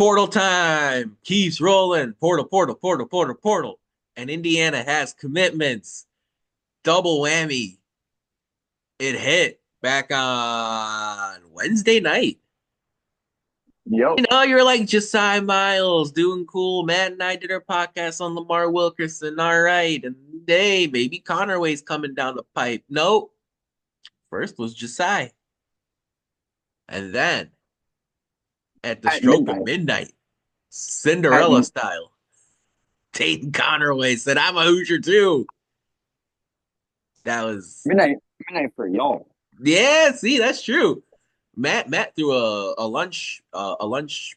Portal time keeps rolling. Portal, portal, portal, portal, portal. And Indiana has commitments. Double whammy. It hit back on Wednesday night. Yep. You're like Jasai Miles doing cool. Matt and I did our podcast on Lamar Wilkerson. All right. And hey, maybe Conerway's coming down the pipe. Nope. First was Jasai. And then at the At stroke of midnight. midnight, At Cinderella style, Tayton Conerway said, I'm a Hoosier too. That was midnight. Midnight for y'all. yeah, see, that's true. Matt threw a lunch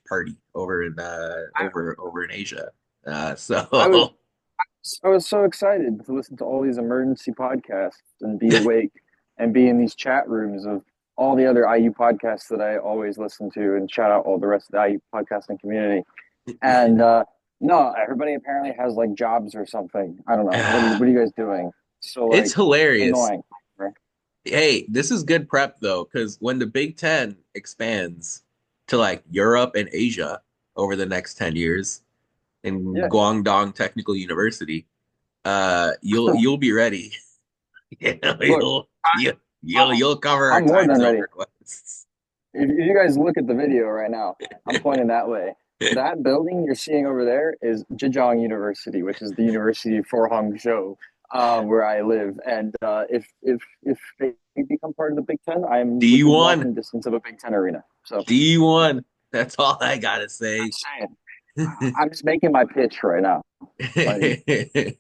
party over in I, over in Asia. I was So I was so excited to listen to all these emergency podcasts and be awake and be in these chat rooms of all the other IU podcasts that I always listen to and shout out all the rest of the IU podcasting community. And no, everybody apparently has like jobs or something. I don't know. What are you guys doing? So it's like hilarious. annoying. Right? Hey, this is good prep though, because when the Big Ten expands to like Europe and Asia over the next 10 years in Yeah. Guangdong Technical University, you'll be ready. You know, Look, you'll cover our I'm more time than zone ready. requests. If you guys look at the video right now, I'm pointing that way. That building you're seeing over there is Zhejiang University, which is the university for Hangzhou, where I live. And if they become part of the Big Ten, I'm within D1, walking distance of a Big Ten arena. So D1. That's all I gotta I'm say. saying, I'm just making my pitch right now. Like,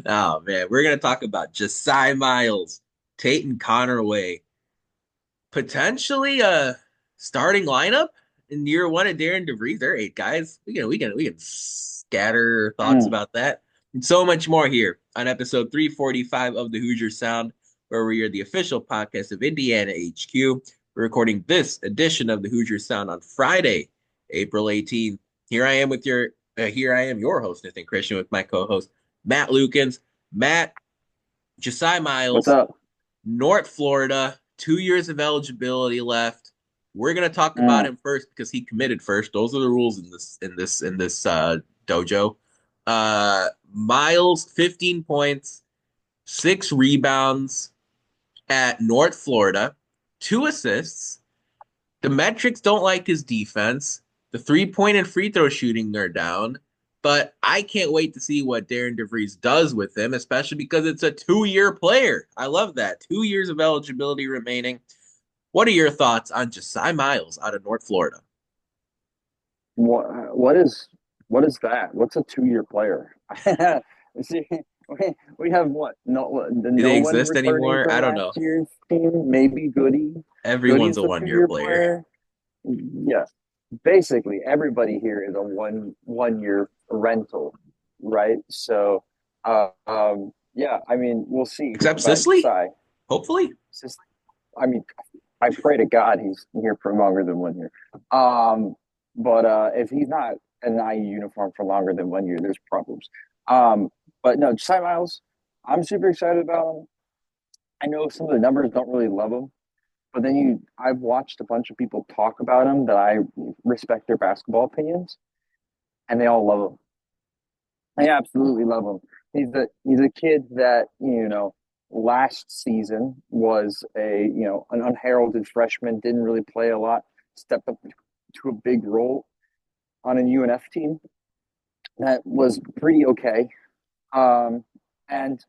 Oh man, we're gonna talk about Jasai Miles, Tayton Conerway, potentially a starting lineup in year one of Darian DeVries. There are eight guys. We can scatter thoughts mm, about that and so much more here on episode 345 of the Hoosier Sound, where we are the official podcast of Indiana HQ. We're recording this edition of the Hoosier Sound on Friday, April 18th. Here I am, your host, Nathan Christian, with my co-host Matt Lukens. Matt, Josiah what's Miles, up? North Florida, 2 years of eligibility left. We're gonna talk about Mm, him first because he committed first. Those are the rules in this dojo. Miles, 15 points, 6 rebounds at North Florida, 2 assists. The metrics don't like his defense. The 3 point and free throw shooting are down. But I can't wait to see what Darian DeVries does with him, especially because it's a 2 year player. I love that. 2 years of eligibility remaining. What are your thoughts on Jasai Miles out of North Florida? what is that? What's a 2 year player? See, we have what? Do they No one exist returning anymore? from I don't last know. year's team. Maybe Goody. Everyone's Goody's a the 1 year 2 year player. player. Yes, basically everybody here is a one year rental, right? So, yeah. I mean, we'll see Except about Sisley, Josiah. hopefully. I mean, I pray to God he's here for longer than 1 year. Um, but if he's not in an IU uniform for longer than 1 year, there's problems. But no, Jasai Miles, I'm super excited about him. I know some of the numbers don't really love him, but then I've watched a bunch of people talk about him that I respect their basketball opinions, and they all love him. I absolutely love him. He's a kid that last season was an unheralded freshman, didn't really play a lot, stepped up to a big role on a UNF team that was pretty okay, and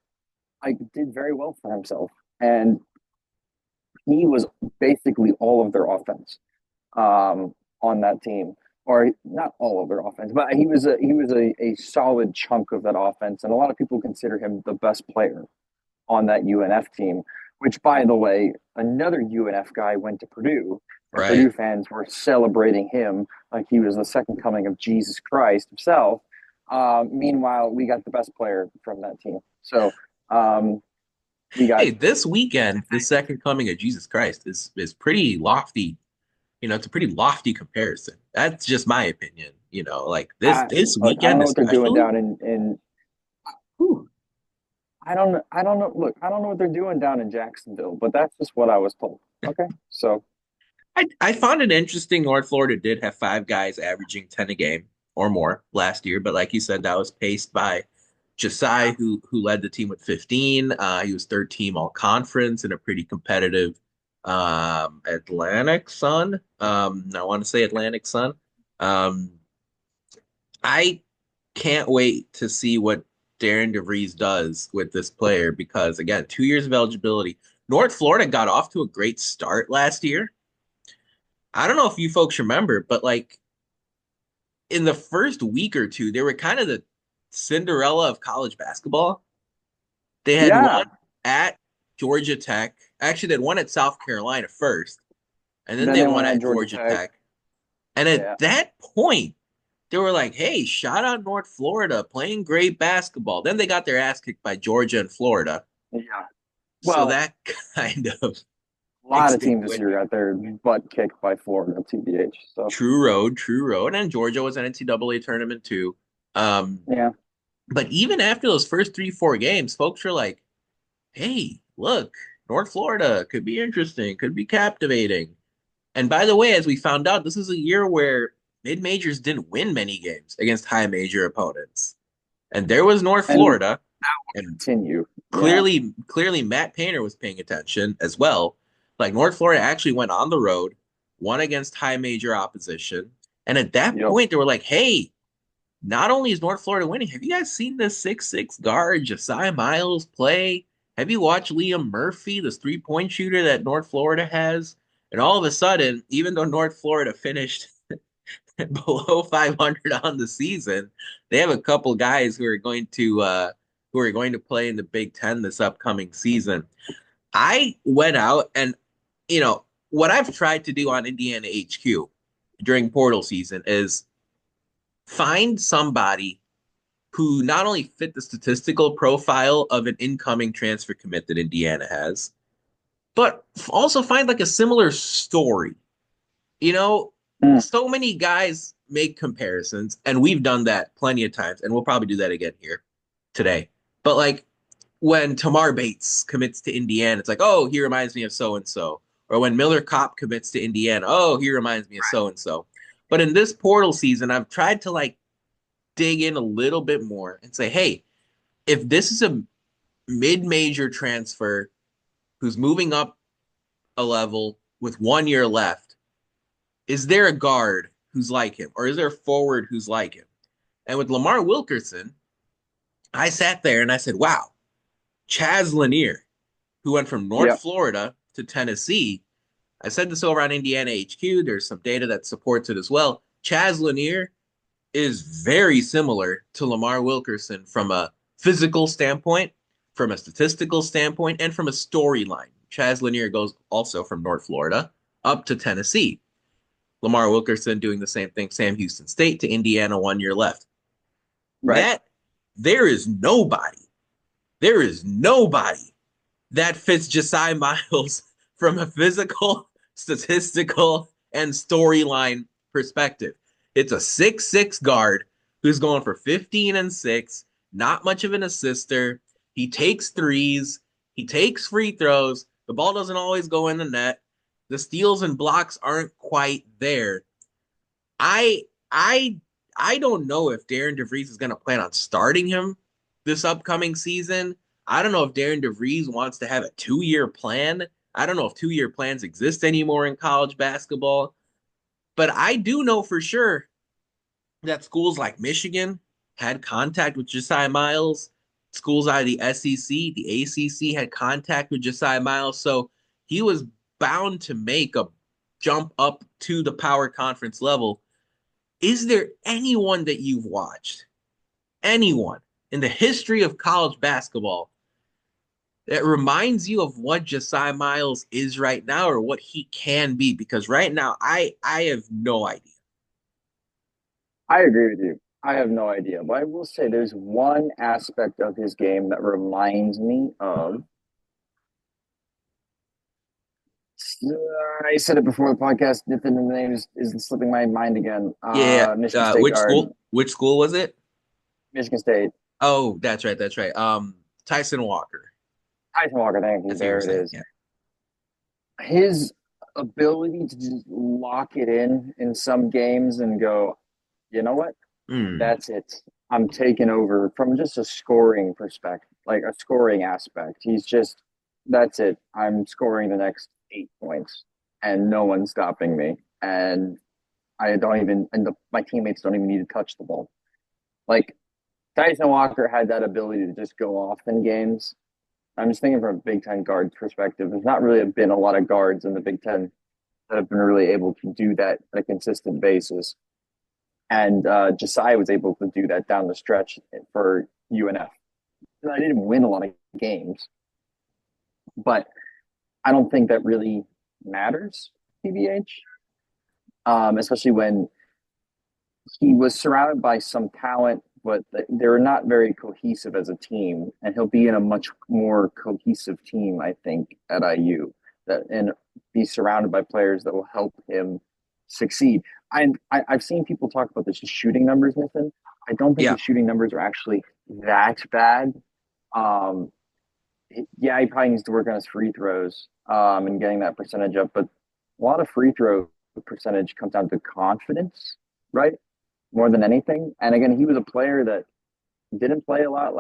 like did very well for himself. And he was basically all of their offense on that team, or not all of their offense, but he was a solid chunk of that offense, and a lot of people consider him the best player on that UNF team. Which, by the way, another UNF guy went to Purdue, and Right. Purdue fans were celebrating him like he was the second coming of Jesus Christ himself. Meanwhile, we got the best player from that team. So we got Hey, this weekend, the second coming of Jesus Christ is pretty lofty. It's a pretty lofty comparison. That's just my opinion. Like this look. I don't weekend know what they're doing especially. down in Whew. I don't know what they're doing down in Jacksonville, but that's just what I was told. Okay, so I found it interesting. North Florida did have five guys averaging 10 a game or more last year, but like you said, that was paced by Jasai, who led the team with 15. He was third team all conference in a pretty competitive Atlantic Sun. I want to say Atlantic Sun. Um, I can't wait to see what Darian DeVries does with this player because again, 2 years of eligibility. North Florida got off to a great start last year. I don't know if you folks remember, but like in the first week or two, they were kind of the Cinderella of college basketball. They had won Yeah. at Georgia Tech. Actually, they'd won at South Carolina first, and then Then they they won went on at Georgia Georgia Tech. Tech. And at Yeah. that point, they were like, hey, shout out North Florida playing great basketball. Then they got their ass kicked by Georgia and Florida. Yeah. So Well, that kind of a lot of teams this year extinguished. got their butt kicked by Florida, TBH. So True road, true road. And Georgia was an NCAA tournament too. Um, yeah. but even after those first three, 4 games, folks were like, hey, look, North Florida could be interesting, could be captivating. And by the way, as we found out, this is a year where mid majors didn't win many games against high major opponents. And there was North And Florida, and continue. Yeah. clearly Matt Painter was paying attention as well. Like North Florida actually went on the road, won against high major opposition. And at that Yep. point, they were like, hey, not only is North Florida winning, have you guys seen this 6'6" guard, Jasai Miles, play? Have you watched Liam Murphy, this 3-point shooter that North Florida has? And all of a sudden, even though North Florida finished below 500 on the season, they have a couple guys who are going to play in the Big Ten this upcoming season. I went out and what I've tried to do on Indiana HQ during portal season is find somebody who not only fit the statistical profile of an incoming transfer commit that Indiana has, but also find like a similar story. You know, Mm. so many guys make comparisons, and we've done that plenty of times, and we'll probably do that again here today. But like when Tamar Bates commits to Indiana, it's like, oh, he reminds me of so and so. Or when Miller Kopp commits to Indiana, oh, he reminds me of so and so. But in this portal season, I've tried to like dig in a little bit more and say, hey, if this is a mid-major transfer who's moving up a level with 1 year left, is there a guard who's like him, or is there a forward who's like him? And with Lamar Wilkerson, I sat there and I said, wow, Chaz Lanier, who went from North Yep. Florida to Tennessee. I said this over on Indiana HQ. There's some data that supports it as well. Chaz Lanier is very similar to Lamar Wilkerson from a physical standpoint, from a statistical standpoint, and from a storyline. Chaz Lanier goes also from North Florida up to Tennessee. Lamar Wilkerson doing the same thing, Sam Houston State to Indiana, 1 year left. Right. That there is nobody that fits Jasai Miles from a physical, statistical, and storyline perspective. It's a 6'6" guard who's going for 15 and 6, not much of an assister. He takes threes, he takes free throws. The ball doesn't always go in the net. The steals and blocks aren't quite there. I I I don't know if Darren DeVries is going to plan on starting him this upcoming season. I don't know if Darren DeVries wants to have a 2 year plan. I don't know if 2 year plans exist anymore in college basketball. But I do know for sure that schools like Michigan had contact with Josiah Miles. Schools out of the SEC, the ACC had contact with Josiah Miles. So he was bound to make a jump up to the power conference level. Is there anyone that you've watched, anyone in the history of college basketball that reminds you of what Josiah Miles is right now or what he can be? Because right now, I have no idea. I agree with you. I have no idea, but I will say there's one aspect of his game that reminds me of. I said it before the podcast. The name is slipping my mind again. Yeah. Michigan State Which guard, school? Which school was it? Michigan State. Oh, that's right. That's right. Tyson Walker. Tyson Walker. Thank you. That's what you were There it saying. is. Yeah. His ability to just lock it in some games and go, you know what? Hmm. That's it. I'm taking over from just a scoring perspective, like a scoring aspect. He's just, that's it. I'm scoring the next 8 points and no one's stopping me. And I don't even, and my teammates don't even need to touch the ball. Like Tyson Walker had that ability to just go off in games. I'm just thinking from a Big Ten guard perspective. There's not really been a lot of guards in the Big Ten that have been really able to do that on a consistent basis. And Jasai was able to do that down the stretch for UNF. I didn't win a lot of games, but I don't think that really matters, TBH, especially when he was surrounded by some talent, but they're not very cohesive as a team. And he'll be in a much more cohesive team, I think, at IU that and be surrounded by players that will help him succeed. I've seen people talk about this shooting numbers, Nathan. I don't think Yeah. his shooting numbers are actually that bad. Um, yeah, he probably needs to work on his free throws and getting that percentage up. But a lot of free throw percentage comes down to confidence, right? More than anything. And again, he was a player that didn't play a lot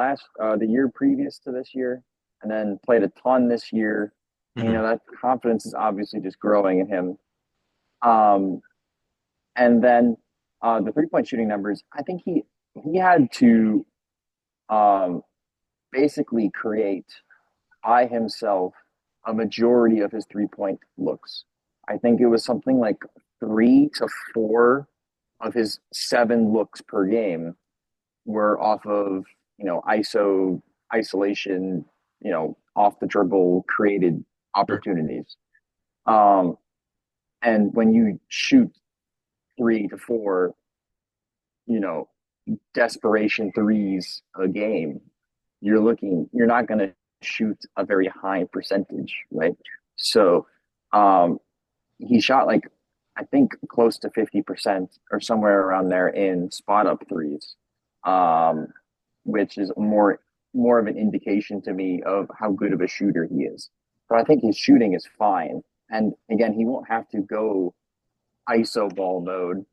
the year previous to this year, and then played a ton this year. And, Mhm. that confidence is obviously just growing in him. Um, and then the 3 point shooting numbers, I think he had to um, basically create by himself a majority of his 3 point looks. I think it was something like 3 to 4 of his 7 looks per game were off of ISO isolation, off the dribble created Sure. opportunities. Um, and when you shoot 3 to 4, you know, desperation threes a game, you're not going to shoot a very high percentage, right? So, um, he shot like I think close to 50% or somewhere around there in spot up threes, um, which is more of an indication to me of how good of a shooter he is. So I think his shooting is fine, and again, he won't have to go ISO ball mode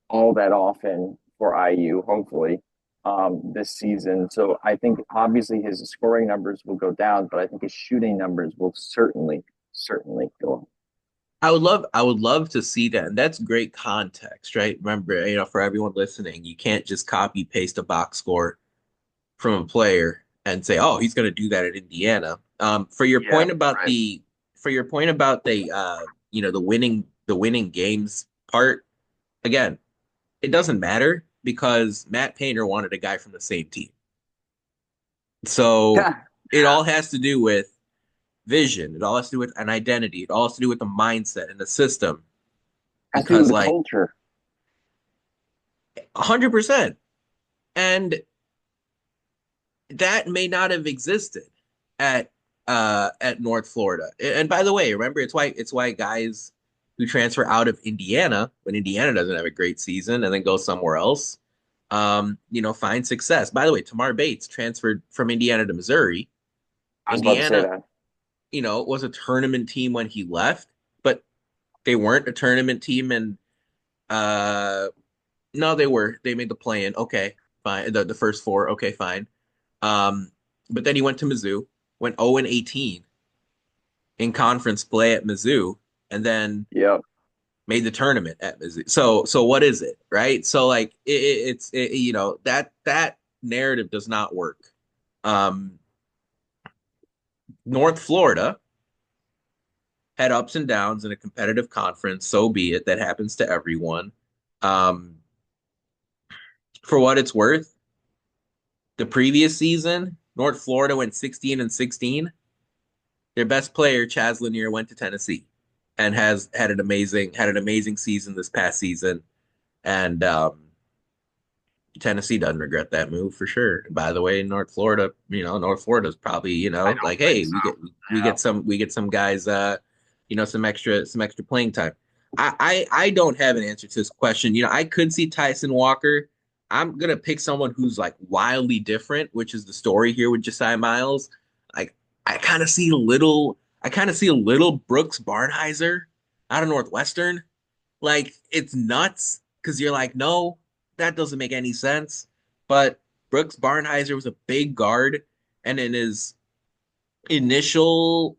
all that often for IU, hopefully, this season. So I think obviously his scoring numbers will go down, but I think his shooting numbers will certainly go up. I would love to see that. And that's great context, right? Remember, for everyone listening, you can't just copy paste a box score from a player and say, "Oh, he's going to do that at Indiana." Yeah, right. For your point about the winning games part, again, it doesn't matter because Matt Painter wanted a guy from the same team. So Yeah, it yeah. all has to do with vision. It all has to do with an identity. It all has to do with the mindset and the system. Has to do with Because the like culture. 100%. And that may not have existed at at North Florida. And by the way, remember it's why guys who transfer out of Indiana when Indiana doesn't have a great season and then go somewhere else, find success. By the way, Tamar Bates transferred from Indiana to Missouri. I was about to say Indiana, that. was a tournament team when he left, but they weren't a tournament team and no, they were. They made the play in. Okay, fine. The first four, okay, fine. Um, but then he went to Mizzou, went 0 and 18 in conference play at Mizzou, and then Yep. made the tournament at Mizzou. So what is it, right? So like that narrative does not work. Um, North Florida had ups and downs in a competitive conference. So be it. That happens to everyone. Um, for what it's worth, the previous season, North Florida went 16 and 16. Their best player, Chaz Lanier, went to Tennessee and has had an amazing season this past season. And Tennessee doesn't regret that move for sure. By the way, North Florida is probably, I like, don't think hey, so. we get some guys some extra playing time. I don't have an answer to this question. I could see Tyson Walker. I'm gonna pick someone who's like wildly different, which is the story here with Jasai Miles. Like I kind of see a little Brooks Barnheiser out of Northwestern. Like, it's nuts because you're like, no, that doesn't make any sense. But Brooks Barnheiser was a big guard, and in his initial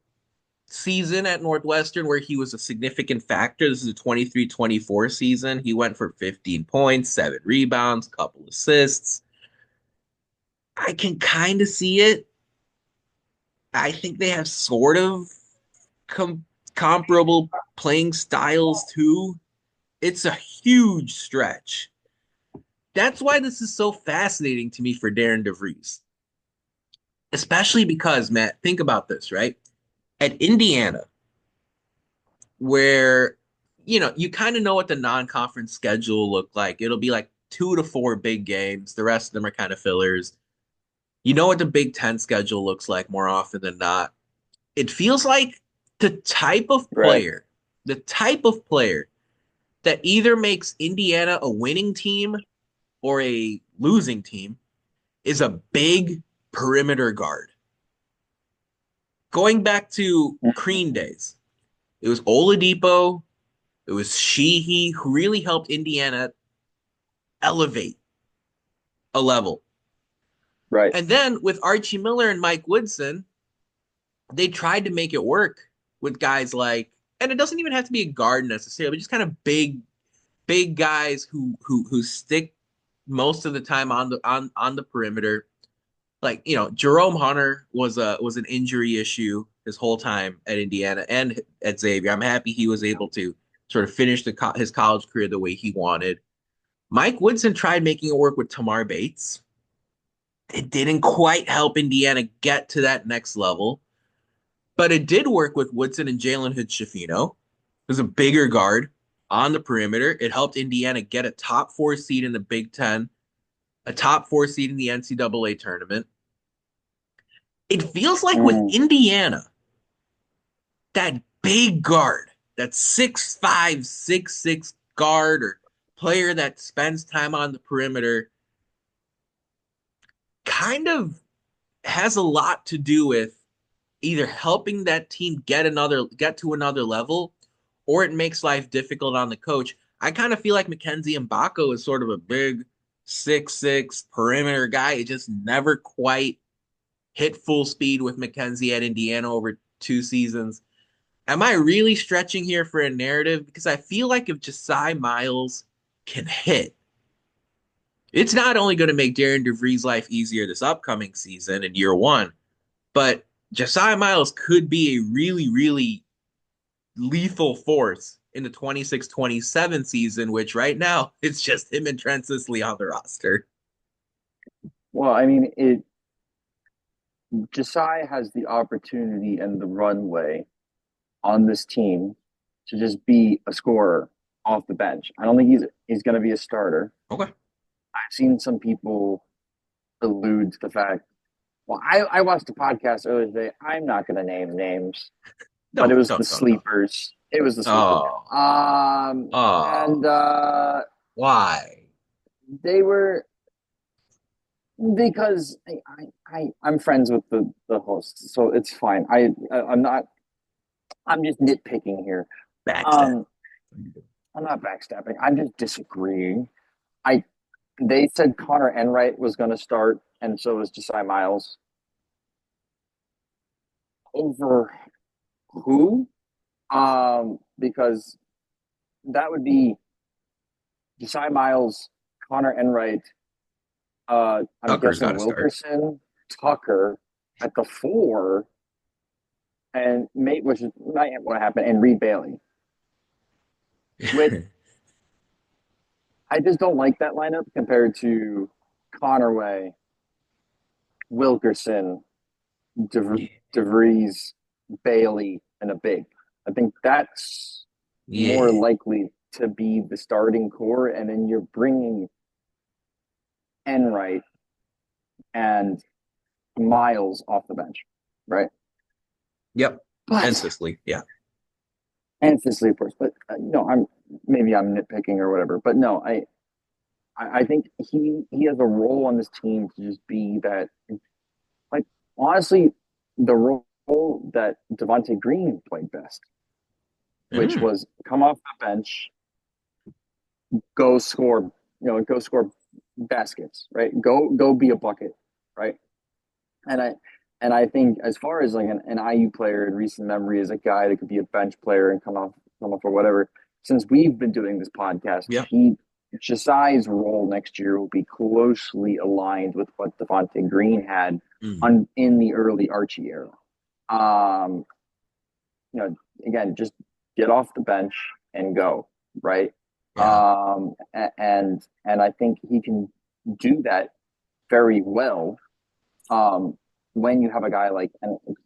season at Northwestern, where he was a significant factor, this is a 23-24 season, he went for 15 points, 7 rebounds, couple assists. I can kind of see it. I think they have sort of com comparable playing styles too. It's a huge stretch. That's why this is so fascinating to me for Darren DeVries. Especially because, Matt, think about this, right? At Indiana, where you kind of know what the non-conference schedule will look like. It'll be like 2 to 4 big games. The rest of them are kind of fillers. You know what the Big Ten schedule looks like more often than not. It feels like the type of Right. player, the type of player that either makes Indiana a winning team or a losing team is a big perimeter guard. Going back to Crean days, it was Oladipo, it was Sheehy who really helped Indiana elevate a level. Right. And then with Archie Miller and Mike Woodson, they tried to make it work with guys like, and it doesn't even have to be a guard necessarily, but just kind of big guys who stick most of the time on the perimeter. Like, Jerome Hunter was an injury issue his whole time at Indiana and at Xavier. I'm happy he was able to sort of finish his college career the way he wanted. Mike Woodson tried making it work with Tamar Bates. It didn't quite help Indiana get to that next level, but it did work with Woodson and Jalen Hood-Schifino. It was a bigger guard on the perimeter. It helped Indiana get a top 4 seed in the Big Ten, a top 4 seed in the NCAA tournament. It feels like with Mm. Indiana, that big guard, that 6'5", 6'6" guard or player that spends time on the perimeter kind of has a lot to do with either helping that team get to another level, or it makes life difficult on the coach. I kind of feel like Mackenzie Mbako is sort of a big 6'6" perimeter guy. It just never quite hit full speed with Mackenzie at Indiana over 2 seasons. Am I really stretching here for a narrative? Because I feel like if Jasai Miles can hit, it's not only going to make Darren DeVries' life easier this upcoming season in year one, but Jasai Miles could be a really, really lethal force in the 26-27 season, which right now it's just him and Trent Sisley on the roster. Well, I mean, it Josiah has the opportunity and the runway on this team to just be a scorer off the bench. I don't think he's going to be a starter. Okay. I've seen some people allude to the fact. Well, I watched a podcast earlier today. I'm not going to name names, but it No, was the don't, don't, don't. sleepers. It was the sleepers. Oh, And oh, why? they were because I'm friends with the hosts, so it's fine. I'm not. I'm just nitpicking here. Backstab. Um, I'm not backstabbing. I'm just disagreeing. I They said Connor Enright was going to start, and so was Jasai Miles. Over who? Because that would be Jasai Miles, Connor Enright. I'm Tucker's got guessing to start. Wilkerson, Tucker at the 4, and mate, which is not what happened, and Reed Bailey. Which I just don't like that lineup compared to Conerway, Wilkerson, Yeah. DeVries, Bailey, and a big. I think that's more Yeah. likely to be the starting core, and then you're bringing Enright and Miles off the bench, right? Yep. And But Sisley. Yeah. and Sisley, of course. But no, I'm nitpicking or whatever. But no, I think he has a role on this team to just be that. Like honestly, the role that Devontae Green played best. which Mm, was come off the bench, go score, go score baskets, right? Go be a bucket, right? And I think as far as like an IU player in recent memory is a guy that could be a bench player and come off or whatever. Since we've been doing this podcast, yep. he Jasai's role next year will be closely aligned with what Devontae Green had Mm, on in the early Archie era. Um, Again, just get off the bench and go, right? yeah. And I think he can do that very well when you have a guy like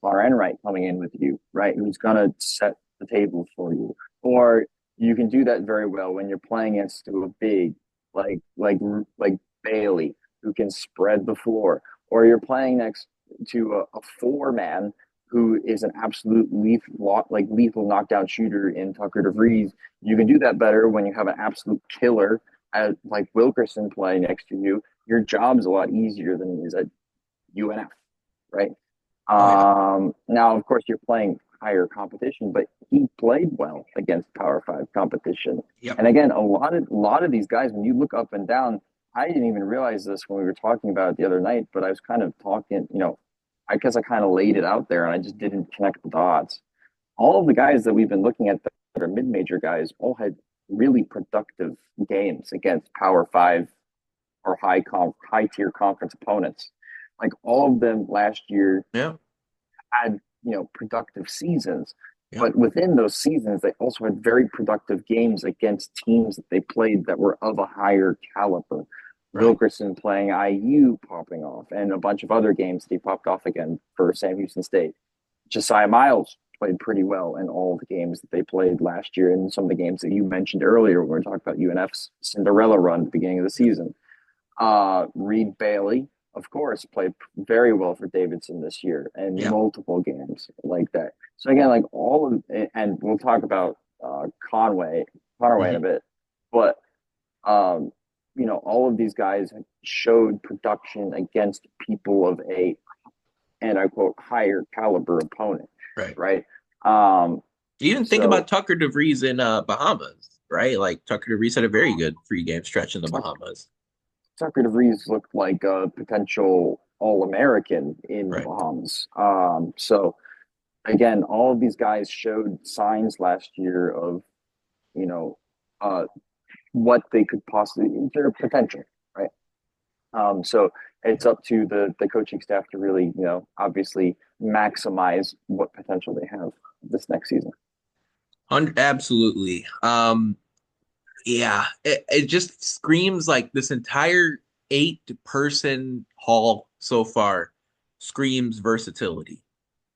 Connor Enright coming in with you, right? Who's gonna set the table for you, or you can do that very well when you're playing against a big like like like Bailey who can spread the floor, or you're playing next to a four man who is an absolute lethal knockdown shooter in Tucker DeVries. You can do that better when you have an absolute killer at like Wilkerson playing next to you. Your job's a lot easier than it is at UNF, right? Oh yeah. Now, of course, you're playing higher competition, but he played well against Power Five competition. Yep. And again, a lot of these guys, when you look up and down, I didn't even realize this when we were talking about it the other night, but I was kind of talking, I guess I kind of laid it out there and I just didn't connect the dots. All of the guys that we've been looking at that are mid-major guys all had really productive games against Power Five or high tier conference opponents. Like all of them last year Yeah. had productive seasons, Yep. but within those seasons they also had very productive games against teams that they played that were of a higher caliber. Right. Wilkerson playing IU popping off, and a bunch of other games that he popped off again for Sam Houston State. Josiah Miles played pretty well in all the games that they played last year, and some of the games that you mentioned earlier when we were talking about UNF's Cinderella run at the beginning of the season. Reed Bailey, of course, played very well for Davidson this year and Yeah. multiple games like that. So again, like all of, and we'll talk about Conway in a Hmm. bit, but um, all of these guys showed production against people of a, and I quote, higher caliber opponent, Right. right? Um, You even think about so Tucker DeVries in Bahamas, right? Like Tucker DeVries had a very good free game stretch in the Bahamas. Tucker DeVries looked like a potential All American in the Right. Bahamas. So again, all of these guys showed signs last year of, you know, uh, what they could possibly, their potential, right? So it's up to the coaching staff to really, obviously maximize what potential they have this next season. Absolutely. Yeah, it just screams like this entire 8-person haul so far screams versatility,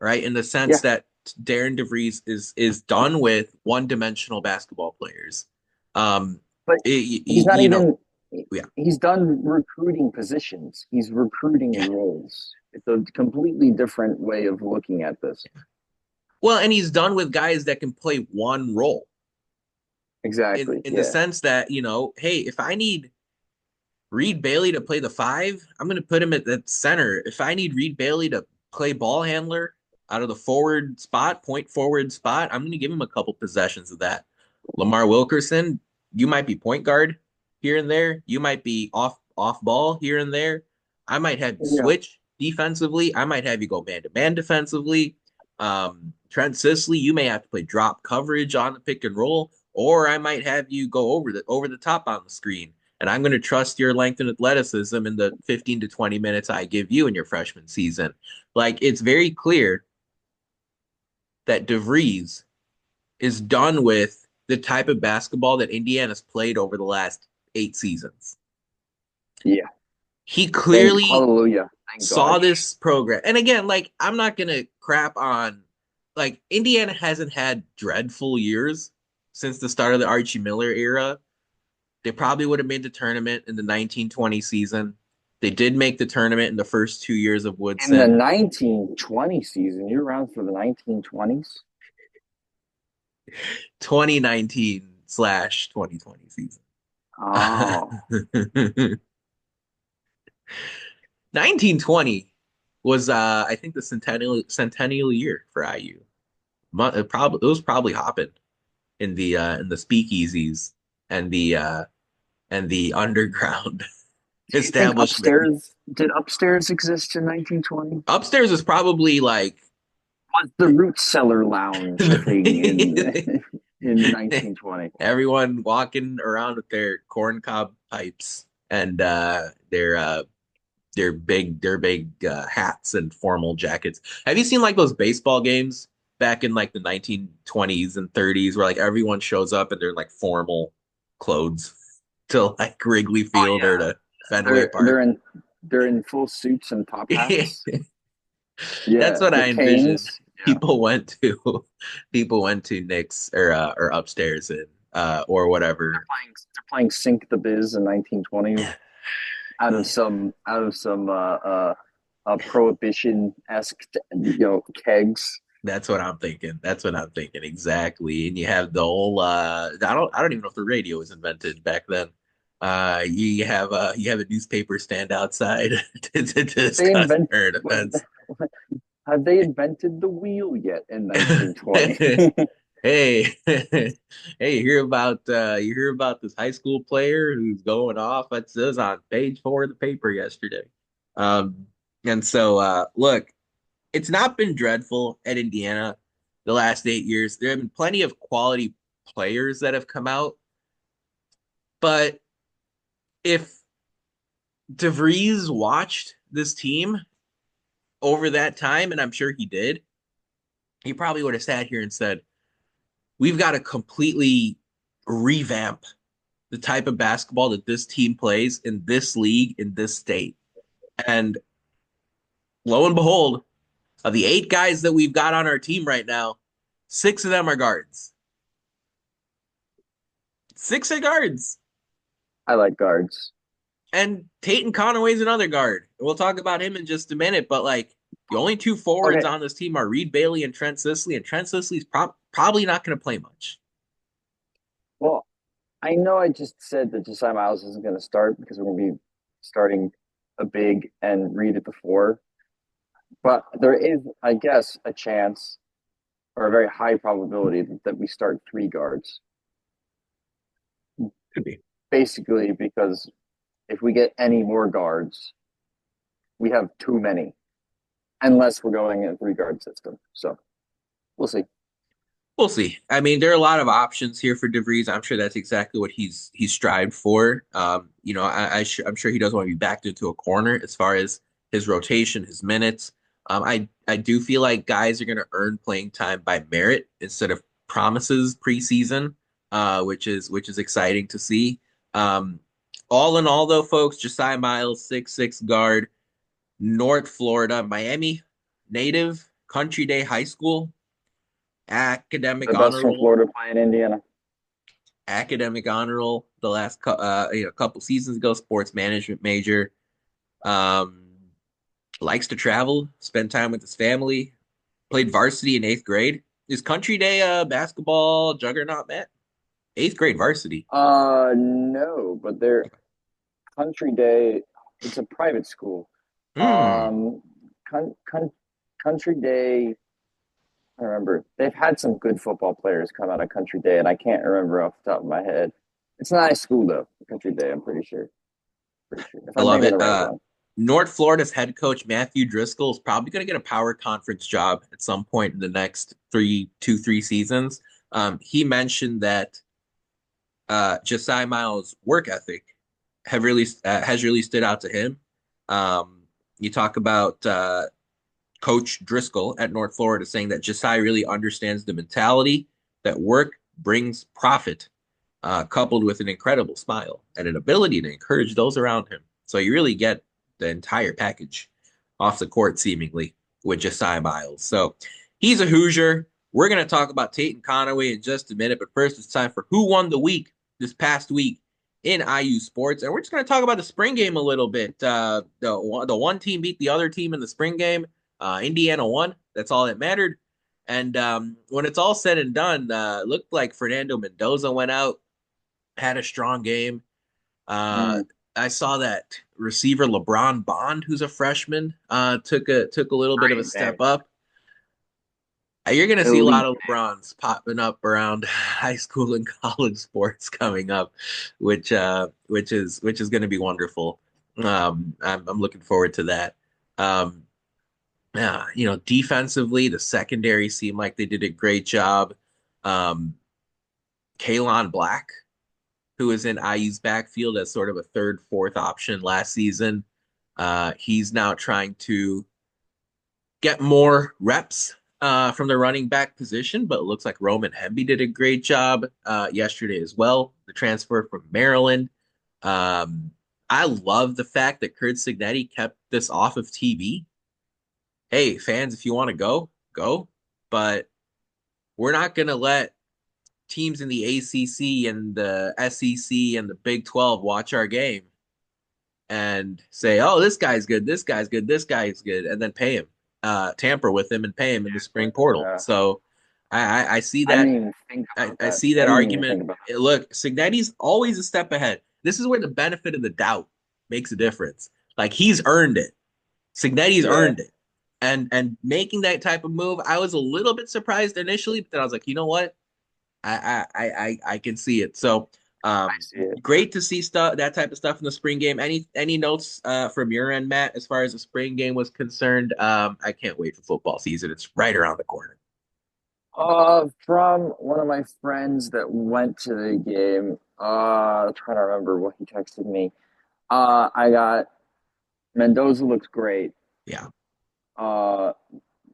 right? In the sense Yeah, that Darren DeVries is done with one-dimensional basketball players. Um, but he's not you know, even. yeah, He's done recruiting positions. He's recruiting yeah. roles. It's a completely different way of looking at this. Well, and he's done with guys that can play one role in Exactly. in the Yeah. sense that, hey, if I need Reed Bailey to play the five, I'm going to put him at the center. If I need Reed Bailey to play ball handler out of the forward spot, point forward spot, I'm going to give him a couple possessions of that. Lamar Wilkerson, you might be point guard here and there. You might be off ball here and there. I might have you Yeah. switch defensively. I might have you go man to man defensively. Trent Sisley, you may have to play drop coverage on the pick and roll, or I might have you go over the top on the screen, and I'm going to trust your length and athleticism in the 15 to 20 minutes I give you in your freshman season. Like, it's very clear that DeVries is done with the type of basketball that Indiana's played over the last 8 seasons. Yeah. He Thank clearly hallelujah. Thank saw God. this program. And again, like, I'm not going to crap on, like, Indiana hasn't had dreadful years since the start of the Archie Miller era. They probably would have made the tournament in the 1920 season. They did make the tournament in the first 2 years of In the Woodson. 1920 season, you're around for the 1920s? 2019/2020 season. Oh, 1920 was I think the centennial year for IU. It was probably hopping. in the speakeasies and the underground Do you think establishment. upstairs exist in 1920? Upstairs is probably like Was the root cellar lounge a thing in 1920? everyone walking around with their corncob pipes and their big hats and formal jackets. Have you seen like those baseball games back in like the 1920s and 30s where like everyone shows up in their like formal clothes to like Wrigley Oh Field or yeah, to Fenway they're Park? they're in they're in full suits and top hats. That's Yeah, what I with envisioned. canes. Yeah, People went to people went to Nick's or upstairs in or whatever. they're playing Sink the Biz in 1920 out of some prohibition esque kegs. That's what I'm thinking. That's what I'm thinking exactly. And you have the whole I don't even know if the radio was invented back then. You have a newspaper stand outside to Have they discuss invent current events. have they invented the wheel yet in 1920? Hey, hey, you hear about this high school player who's going off? It says on page 4 of the paper yesterday. Um, and so look, it's not been dreadful at Indiana the last 8 years. There have been plenty of quality players that have come out, but if DeVries watched this team over that time, and I'm sure he did, he probably would have sat here and said, "We've got to completely revamp the type of basketball that this team plays in this league in this state." And lo and behold, of the 8 guys that we've got on our team right now, 6 of them are guards. 6 are guards. I like guards. And Tayton Conerway is another guard. We'll talk about him in just a minute, but like the only 2 forwards Okay, on this team are Reed Bailey and Trent Sisley, and Trent Sisley's probably not going to play much. well, I know I just said that Jasai Miles isn't going to start because we're going to be starting a big and Reed at the four, but there is, I guess, a chance or a very high probability that we start three guards. Could be. Basically, because if we get any more guards, we have too many, unless we're going in a three guard system. So we'll see. We'll see. I mean, there are a lot of options here for DeVries. I'm sure that's exactly what he's strived for. I'm sure he doesn't want to be backed into a corner as far as his rotation, his minutes. I do feel like guys are going to earn playing time by merit instead of promises preseason, which is exciting to see. Um, all in all, though, folks, Jasai Miles, 6'6" guard, North Florida, Miami native, Country Day High School, academic The best honor from roll, Florida playing Indiana. academic honor roll the last couple seasons ago, sports management major. Um, likes to travel, spend time with his family. Played varsity in 8th grade. Is Country Day a basketball juggernaut, Matt? 8th grade varsity. No, but their Country Day, it's a private school. Hmm. Um, con, con, Country Day, I remember they've had some good football players come out of Country Day, and I can't remember off the top of my head. It's a nice school though, Country Day. I'm pretty sure. Pretty sure. If I I'm love naming it. the right one. North Florida's head coach Matthew Driscoll is probably going to get a power conference job at some point in the next 3 seasons. He mentioned that Jasai Miles' work ethic has really stood out to him. You talk about Coach Driscoll at North Florida saying that Jasai really understands the mentality that work brings profit, coupled with an incredible smile and an ability to encourage those around him. So you really get the entire package off the court, seemingly, with Jasai Miles. So he's a Hoosier. We're going to talk about Tayton Conerway in just a minute, but first it's time for Who Won the Week this past week in IU sports. And we're just going to talk about the spring game a little bit. The one team beat the other team in the spring game. Indiana won. That's all that mattered. And when it's all said and done, looked like Fernando Mendoza went out, had a strong game. Uh, Mm, I saw that receiver LeBron Bond, who's a freshman, took a little bit of a great step name. up. You're gonna see a lot Elite. of LeBrons popping up around high school and college sports coming up, which is gonna be wonderful. I'm looking forward to that. Um, yeah, defensively, the secondary seemed like they did a great job. Um, Kalon Black, who was in IU's backfield as sort of a third, fourth option last season, he's now trying to get more reps from the running back position, but it looks like Roman Hemby did a great job yesterday as well. The transfer from Maryland. Um, I love the fact that Kurt Signetti kept this off of TV. Hey, fans, if you want to go, go. But we're not going to let teams in the ACC and the SEC and the Big 12 watch our game and say, "Oh, this guy's good, this guy's good, this guy's good," and then pay him, tamper with him, and pay him in the spring portal. Yeah. So I see I that. didn't even think about I that. see I that didn't even argument. think about Look, Signetti's always a step ahead. This is where the benefit of the doubt makes a difference. Like he's earned it. Signetti's that. Yeah. earned it. And making that type of move, I was a little bit surprised initially, but then I was like, you know what? I can see it. So I see it. great to see stuff that type of stuff in the spring game. Any notes from your end, Matt, as far as the spring game was concerned? I can't wait for football season. It's right around the corner. From one of my friends that went to the game, trying to remember what he texted me. I got Mendoza looks great. Yeah, Uh,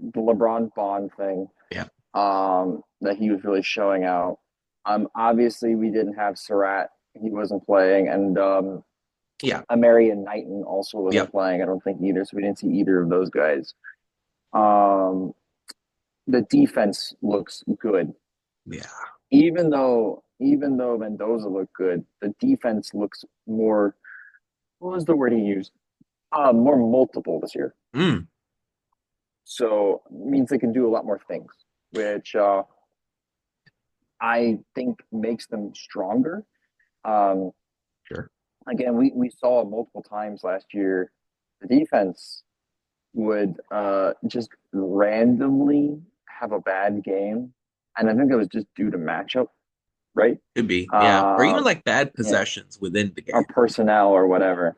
the LeBron Bond thing, yeah, that he was really showing out. Obviously we didn't have Surratt. He wasn't playing, and yeah, Amarian Knighton also wasn't yep, playing. I don't think either, so we didn't see either of those guys. Um, the defense looks good. yeah. Even though Mendoza looked good, the defense looks more, what was the word he used? More multiple this year. Mm, So it means they can do a lot more things, which I think makes them stronger. Um, sure. again, we saw multiple times last year the defense would just randomly have a bad game, and I think it was just due to matchup, right? Could be, yeah, or Uh, even like bad yeah, possessions within the or game. personnel or whatever.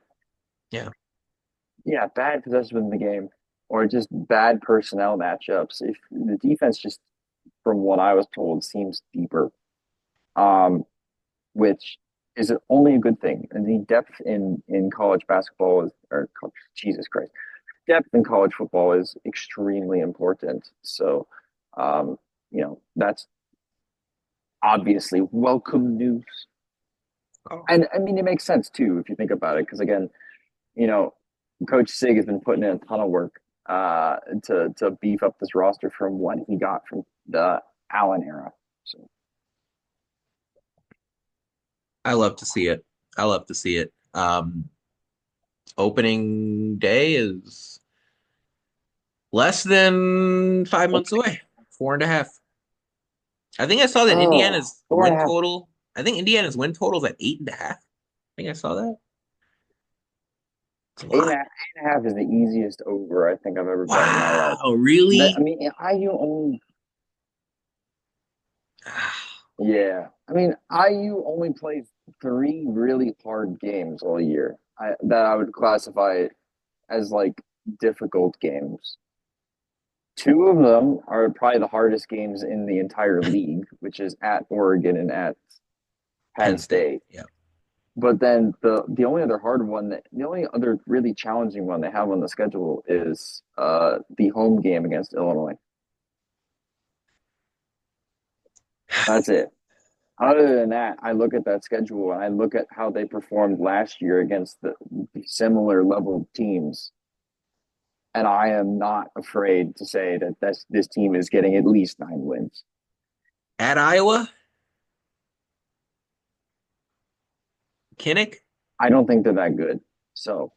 Yeah, Yeah, bad possession in the game, or just bad personnel matchups. If the defense just, from what I was told, seems deeper, um, which is only a good thing. And the depth in college basketball is, or Jesus Christ, depth in college football is extremely important. So, that's obviously welcome news. oh, And I mean, it makes sense too if you think about it, because again, you know, Coach Sig has been putting in a ton of work to beef up this roster from what he got from the Allen era. So I love to see it. I love to see it. Opening day is less than 5 months opening, away, 4.5. I think I saw that oh, Indiana's four and win a half, total. I think Indiana's win total is at 8.5. I think I saw that. It's a eight and a lot. half, 8.5 is the easiest over I think I've ever bet in my life. Wow, I really? mean, IU only, yeah. I mean, IU only plays three really hard games all year. That I would classify as like difficult games. Two of them are probably the hardest games in the entire league, which is at Oregon and at Penn Penn State. State. Yeah. But then the only other hard one that the only other really challenging one they have on the schedule is the home game against Illinois. That's it. Other than that, I look at that schedule and I look at how they performed last year against the similar level teams, and I am not afraid to say that this team is getting at least 9 wins. At Iowa, Kinnick, I don't think they're that good. So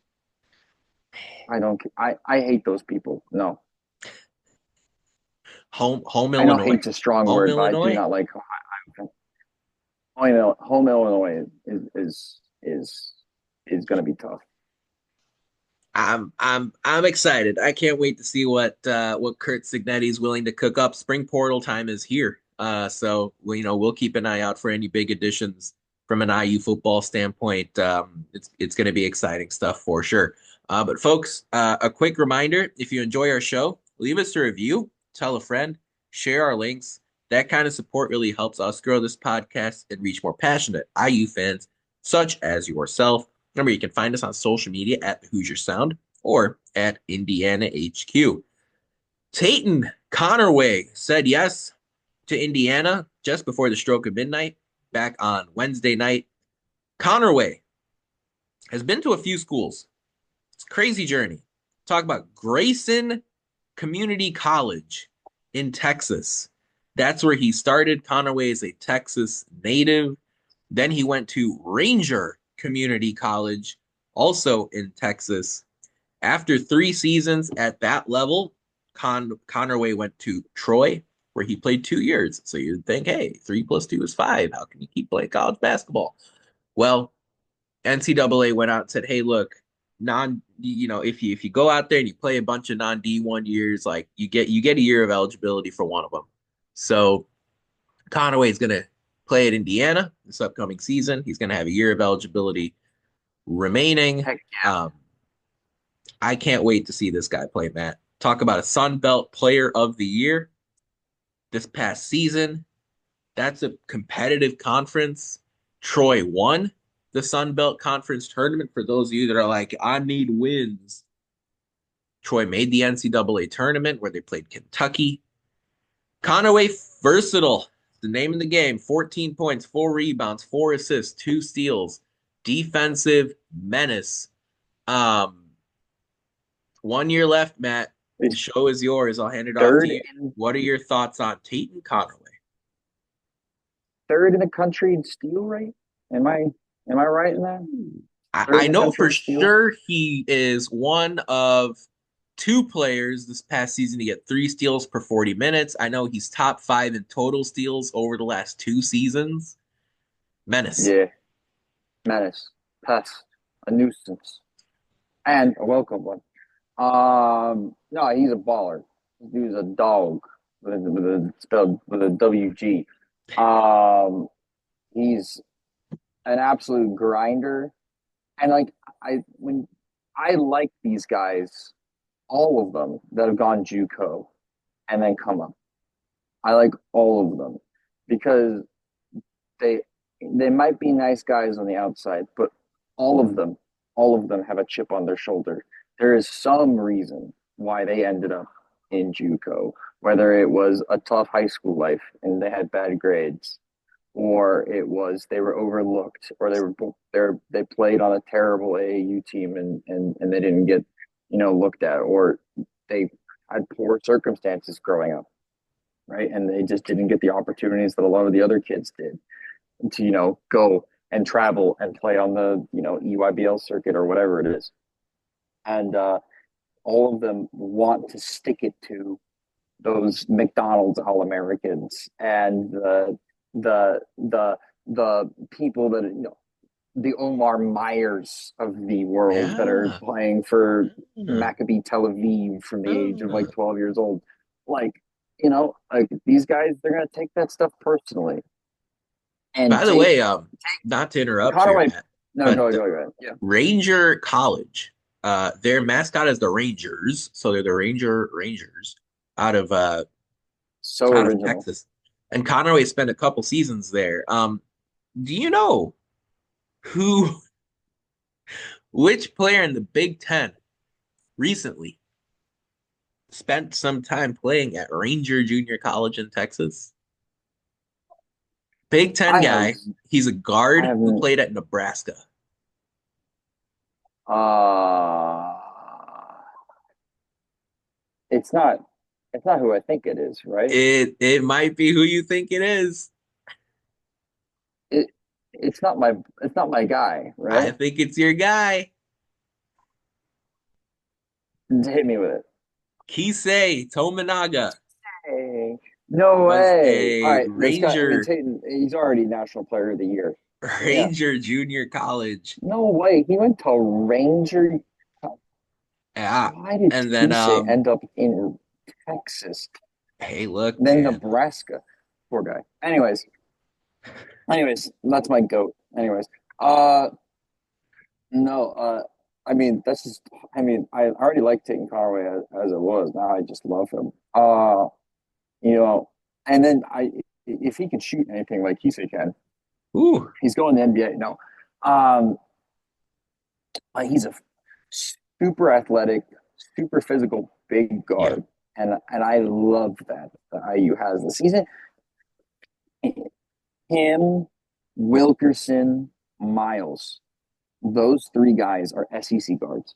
I don't. I hate those people. No, home I know Illinois, hate's a strong home word, but I do Illinois. not like home Illinois is going to be tough. I'm excited. I can't wait to see what Kurt Signetti is willing to cook up. Spring portal time is here. So we'll keep an eye out for any big additions from an IU football standpoint. It's going to be exciting stuff for sure. But folks, a quick reminder: if you enjoy our show, leave us a review, tell a friend, share our links. That kind of support really helps us grow this podcast and reach more passionate IU fans such as yourself. Remember, you can find us on social media at the Hoosier Sound or at Indiana HQ. Tayton Conerway said yes to Indiana just before the stroke of midnight back on Wednesday night. Conerway has been to a few schools. It's a crazy journey. Talk about Grayson Community College in Texas. That's where he started. Conerway is a Texas native. Then he went to Ranger Community College, also in Texas. After 3 seasons at that level, Conerway went to Troy, where he played 2 years. So you'd think, hey, 3 plus 2 is 5. How can you keep playing college basketball? Well, NCAA went out and said, hey, look, if you go out there and you play a bunch of non D1 years, like you get a year of eligibility for one of them. So Conaway is going to play at Indiana this upcoming season. He's going to have a year of eligibility remaining. Heck Um, I can't wait to see this guy play, Matt. Talk about a Sun Belt Player of the Year this past season. That's a competitive conference. Troy won the Sun Belt Conference tournament. For those of you that are like, I need wins, Troy made the NCAA tournament where they played Kentucky. Conaway, versatile. The name of the game: 14 points, 4 rebounds, 4 assists, 2 steals. Defensive menace. Um, 1 year left, Matt. The yeah. show is yours. I'll hand it off to Third you. in What are your thoughts on Tayton Conerway? third in the country in steal rate. Am I right in that? Third I in the know country for in steals. sure he is one of two players this past season to get 3 steals per 40 minutes. I know he's top 5 in total steals over the last 2 seasons. Menace. Yeah, menace, pest, a nuisance, and a welcome one. No, he's a baller. He's a dog with a spelled with a WG. Um, he's an absolute grinder, and like I like these guys, all of them that have gone JUCO and then come up. I like all of them because they they might be nice guys on the outside, but all of them, all of them have a chip on their shoulder. There is some reason why they ended up in JUCO, whether it was a tough high school life and they had bad grades, or it was they were overlooked, or they played on a terrible AAU team and they didn't get looked at, or they had poor circumstances growing up, right? And they just didn't get the opportunities that a lot of the other kids did to go and travel and play on the EYBL circuit or whatever it is. And all of them want to stick it to those McDonald's All Americans and the people that the Omar Myers of the world that are Yeah. playing for Yeah. Maccabi Tel Aviv from the age of like Yeah. 12 years old. Like, like these guys, they're gonna take that stuff personally. And By the take way, not to interrupt here, Conway. Matt, No, but go ahead. Yeah. Ranger College, their mascot is the Rangers, so they're the Rangers out of uh, So out of original. Texas. And Conway spent a couple seasons there. Do you know who, which player in the Big Ten recently spent some time playing at Ranger Junior College in Texas? Big Ten I have guy. He's a I guard who haven't played at Nebraska. uh it's not who I think it is, right? It might be who you think it is. It it's not my guy, I right? think it's your guy. Hit me with it. Kisei Tominaga Hey, no was way. All a right, this guy, I mean, Tayton, he's already National Player of the Year. Yeah. Ranger Junior College. No way. He went to Ranger. Yeah. Why did And then Touche end up in Texas, hey, look, then man. Nebraska? Poor guy. Anyways, that's my goat. Anyways, uh, no, I mean that's just. I mean, I already like Tayton Conway as it was. Now I just love him. You know, and then if he can shoot anything like he can, Ooh, he's going to the NBA. No, um, he's a super athletic, super physical, big yeah. guard, and I love that IU has the season. Him, Wilkerson, Miles, those three guys are SEC guards.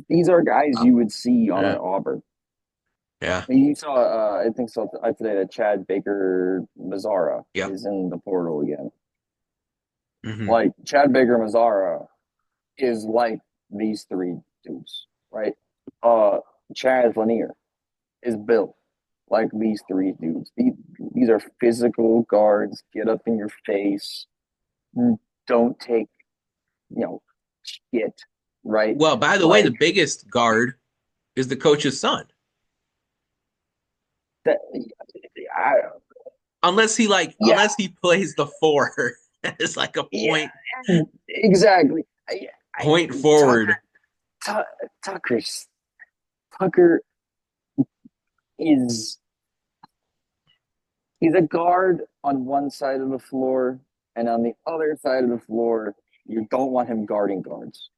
These are guys Uh, you would see on an yeah. Auburn. Yeah. You saw, I think so today that Chad Baker Mazzara Yep. is in the portal again. Hmm. Like Chad Baker Mazzara is like these three dudes, right? Uh, Chaz Lanier is built like these three dudes. These are physical guards, get up in your face, don't take, you know, shit, right? Well, by the way, the Like biggest guard is the coach's son. that. I, yeah, Unless he plays the four. It's like a yeah, exactly. point Tucker, forward. Tucker's Tucker is he's a guard on one side of the floor, and on the other side of the floor, you don't want him guarding guards.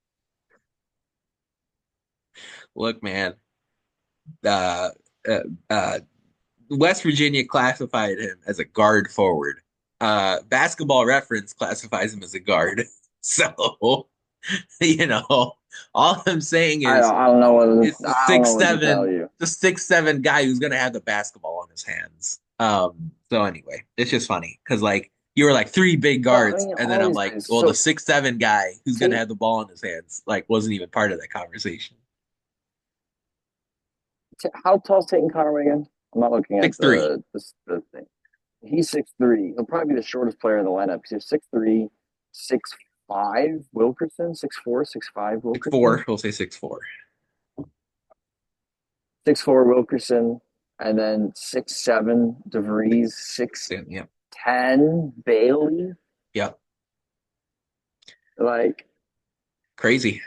Look, man, uh, uh, uh, West Virginia classified him as a guard forward. Basketball Reference classifies him as a guard. So, you know, all I'm saying is I don't know it's I don't know what to tell you. the 6'7" guy who's gonna have the basketball on his hands. So anyway, it's just funny because like you were like three big Well, I guards, mean, and all then I'm these like, guys. well, the So 6'7" guy who's gonna Tate, have the ball in his hands like wasn't even part of that conversation. how tall is Tayton Conerway again? I'm not looking at 6'3". the thing. He's 6'3". He'll probably be the shortest player in the lineup. He's 6'3", 6'5". Wilkerson 6'4", 6'5". Six four, Wilkerson we'll say 6'4". 6'4". Wilkerson, and then 6'7". DeVries, six Yep. ten. Bailey, Yep. like Crazy.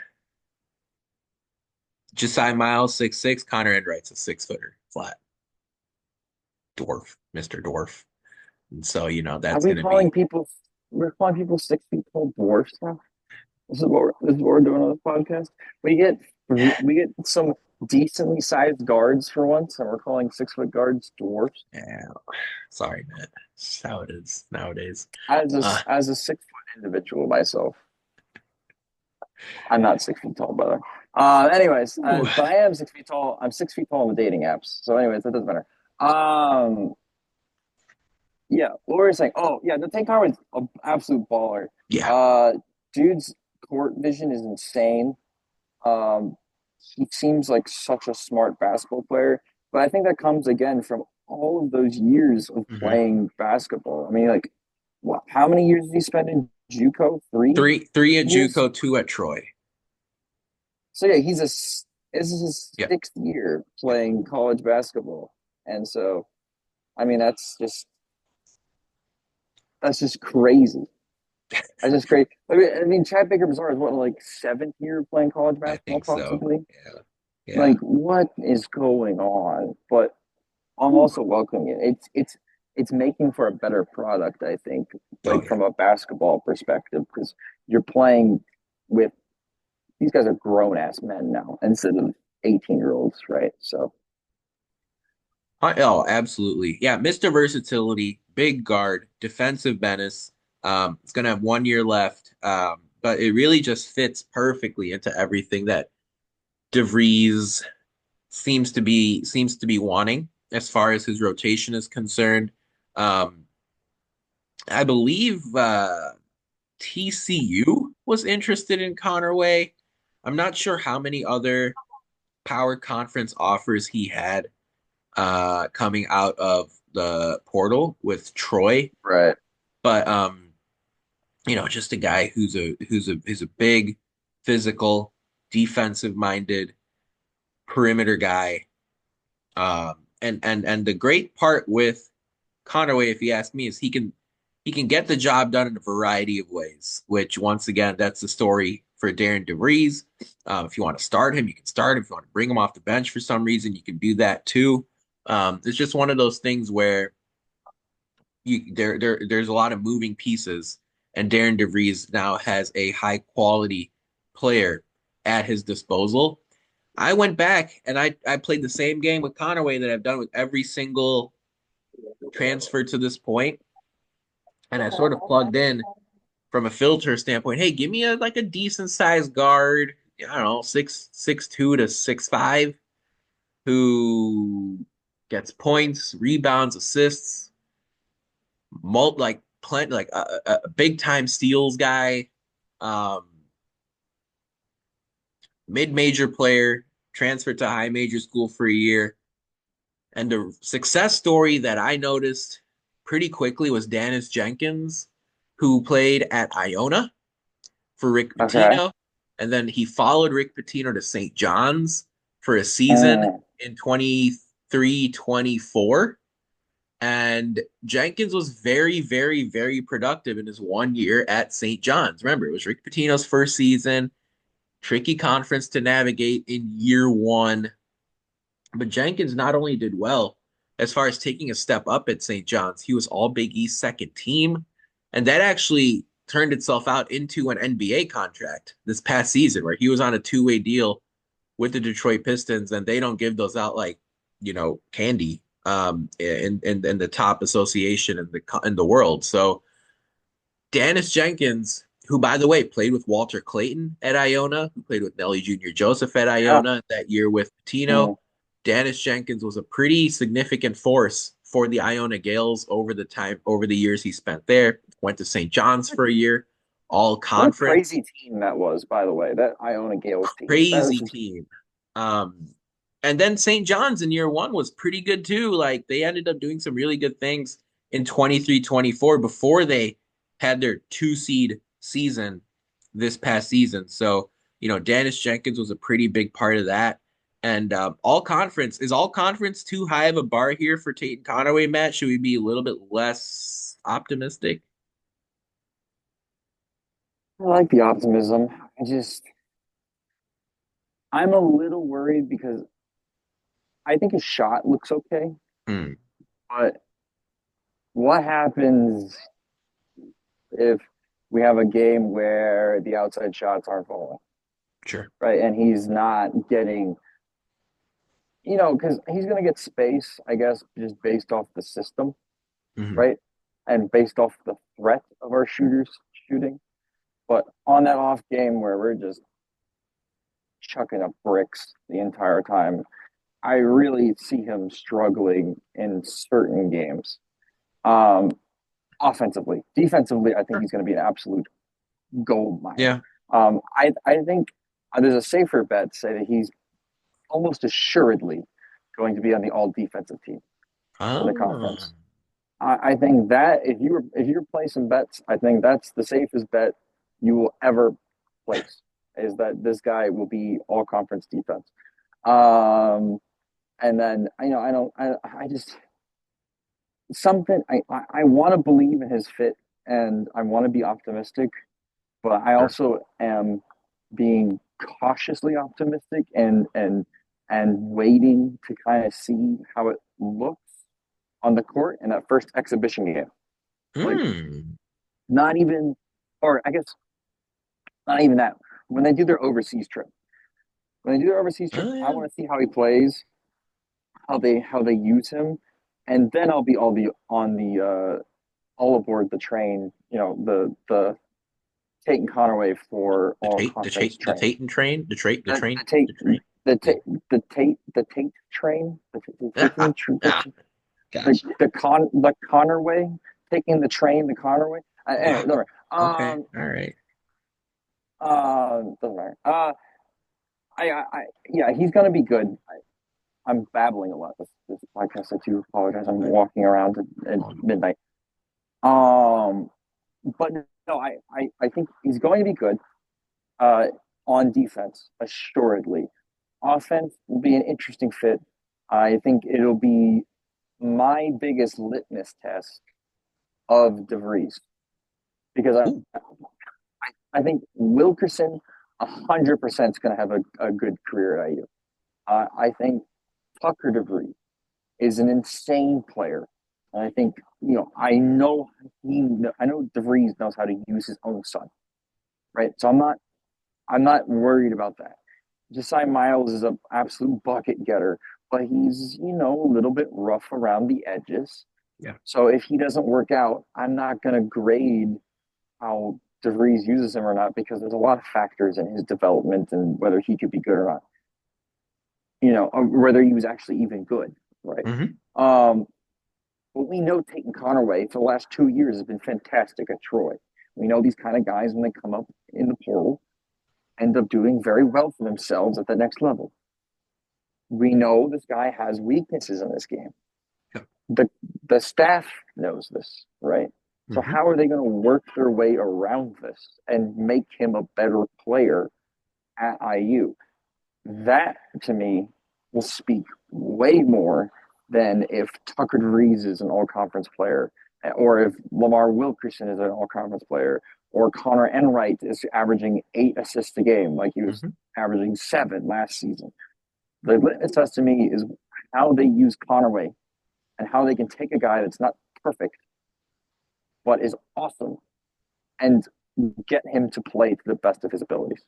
Jasai Miles 6'6". Connor Enright's a 6-footer flat. Dwarf, Mr. Dwarf. And so, are that's we gonna calling be people? We're calling people 6 feet tall dwarfs now. This is what we're doing on this podcast. We get we get some decently sized guards for once, and we're calling 6 foot guards dwarfs. yeah, sorry, man. That's how it is nowadays. Uh As a 6 foot individual myself, I'm not 6 feet tall, brother. Anyways, ooh, but I am 6 feet tall. I'm 6 feet tall in the dating apps. So, anyways, that doesn't matter. Um, yeah, what were you saying? Oh, yeah, the Tank Car was an absolute baller. yeah. Uh, dude's court vision is insane. Um, he seems like such a smart basketball player, but I think that comes again from all of those years of Hmm. playing basketball. I mean, like, what? How many years did he spend in JUCO? 3 at Years. JUCO, 2 at Troy. So yeah, this is his Yep. sixth year Yep. playing college basketball, and so I mean that's just crazy. That's just great. I mean, Chad Baker Bazaar is what, like, seventh year playing college I basketball, think so. possibly. Yeah. Yeah. Like, what is going on? But I'm Whew. also welcoming it. It's making for a better product, I think, Oh like yeah. from a basketball perspective, because you're playing with these guys are grown ass men now instead of 18-year-olds, right? So Oh, absolutely. Yeah, Mr. Versatility, big guard, defensive menace. It's gonna have 1 year left. But it really just fits perfectly into everything that DeVries seems to be wanting as far as his rotation is concerned. Um, I believe TCU was interested in Conerway. I'm not sure how many other power conference offers he had coming out of the portal with Troy, right. but just a guy who's a big physical. defensive-minded perimeter guy. And the great part with Conerway, if you ask me, is he can get the job done in a variety of ways. Which once again, that's the story for Darian DeVries. If you want to start him, you can start him. If you want to bring him off the bench for some reason, you can do that too. It's just one of those things where there's a lot of moving pieces, and Darren DeVries now has a high quality player at his disposal. I went back and I played the same game with Conaway that I've done with every single transfer to this point, and I sort of plugged in from a filter standpoint. Hey, give me a like a decent sized guard. I don't know, 6'2" to 6'5", who gets points, rebounds, assists, like plenty, like a big time steals guy, um, mid major player, transferred to high major school for a year. And the success story that I noticed pretty quickly was Dennis Jenkins, who played at Iona for Rick Okay. Pitino. And then he followed Rick Pitino to St. John's for a season Mm, in 23-24. And Jenkins was very, very, very productive in his 1 year at St. John's. Remember, it was Rick Pitino's first season, tricky conference to navigate in year one. But Jenkins not only did well as far as taking a step up at St. John's, he was all Big East second team. And that actually turned itself out into an NBA contract this past season, where he was on a two-way deal with the Detroit Pistons, and they don't give those out like, candy in the top association in the world. So Dennis Jenkins, who by the way played with Walter Clayton at Iona, who played with Nelly Jr. Joseph at yeah. Iona that year with Patino. Mm. Dennis Jenkins was a pretty significant force for the Iona Gales over the years he spent there. Went to St. John's for a year, all What a conference, crazy team that was, by the way. That Iona Gales team. That was crazy just team. Um, and then St. John's in year one was pretty good too. Like they ended up doing some really good things in 23-24 before they had their two seed season this past season. So, Dennis Jenkins was a pretty big part of that. And all conference too high of a bar here for Tayton Conerway, Matt? Should we be a little bit less optimistic? I like the optimism. I'm a little worried because I think his shot looks okay, Hmm, but what happens if we have a game where the outside shots aren't falling, sure. right? And he's not getting, because he's going to get space, I guess, just based off the system, Hmm. right? And based off the threat of our shooters shooting. But on that off game where we're just chucking up bricks the entire time, I really see him struggling in certain games. Um, Offensively, defensively, I think Sure. he's going to be an absolute gold mine. Yeah. I think there's a safer bet to say that he's almost assuredly going to be on the all defensive team for the Oh. conference. I think that if you're placing bets, I think that's the safest bet you will ever place is that this guy will be all conference defense. Um, and then I just something I want to believe in his fit and I want to be optimistic, but I Sure. also am being cautiously optimistic and waiting to kind of see how it looks on the court in that first exhibition game. Like Hmm. not even, or I guess not even that. When they do their overseas trip, Oh I yeah. want to see how he plays, how they use him, and then I'll be all the on the all aboard the train. The Tayton Conerway for The all Tate, the conference Tate, the train. Tatum train, The the Tate the train. The, the Tate train. ah, ah, gotcha. The Conerway taking the train the Conerway. Anyway, Wow. doesn't matter. Okay. All right. Doesn't matter. Yeah, he's gonna be good. I'm babbling a lot this podcast. I do apologize. I'm walking around at Oh, no. midnight. Um, but no, I think he's going to be good. Uh, on defense, assuredly. Offense will be an interesting fit. I think it'll be my biggest litmus test of DeVries because Ooh, I think Wilkerson 100% is going to have a good career at IU. I think Tucker DeVries is an insane player. And I think, I know DeVries knows how to use his own son, right? So I'm not worried about that. Jasai Miles is an absolute bucket getter, but he's, a little bit rough around the edges. yeah. So if he doesn't work out, I'm not going to grade how DeVries uses him or not because there's a lot of factors in his development and whether he could be good or not, or whether he was actually even good, right? Hmm. Um, but we know Tayton Conerway for the last 2 years has been fantastic at Troy. We know these kind of guys when they come up in the portal end up doing very well for themselves at the next level. We know this guy has weaknesses in this game. Yeah. The the staff knows this, right? So Hmm. how are they going to work their way around this and make him a better player at IU? That to me will speak way more than if Tucker DeVries is an all conference player, or if Lamar Wilkerson is an all conference player, or Connor Enright is averaging 8 assists a game, like he was Hmm. averaging 7 last season. The litmus test to me is how they use Connerway and how they can take a guy that's not perfect, but is awesome, and get him to play to the best of his abilities.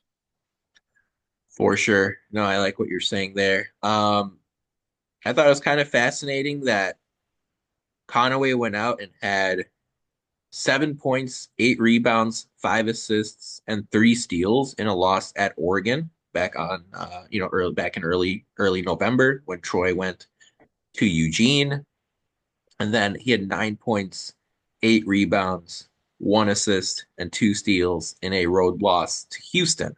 For sure. No, I like what you're saying there. I thought it was kind of fascinating that Conaway went out and had 7 points, 8 rebounds, 5 assists, and 3 steals in a loss at Oregon back on early back in early November when Troy went to Eugene. And then he had 9 points, 8 rebounds, 1 assist, and 2 steals in a road loss to Houston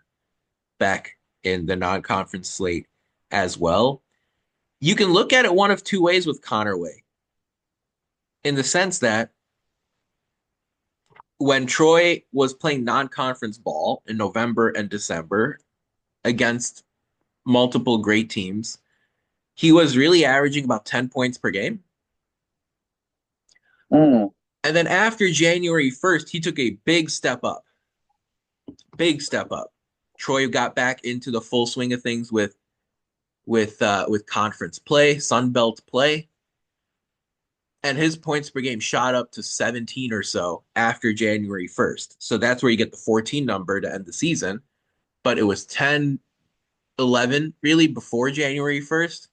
back in the non-conference slate as well. You can look at it one of two ways with Conerway, in the sense that when Troy was playing non-conference ball in November and December against multiple great teams, he was really averaging about 10 points per game. Mm, And then after January 1st, he took a big step up. Big step up. Troy got back into the full swing of things with conference play, Sun Belt play, and his points per game shot up to 17 or so after January 1st. So that's where you get the 14 number to end the season. But it was 10, 11 really before January 1st,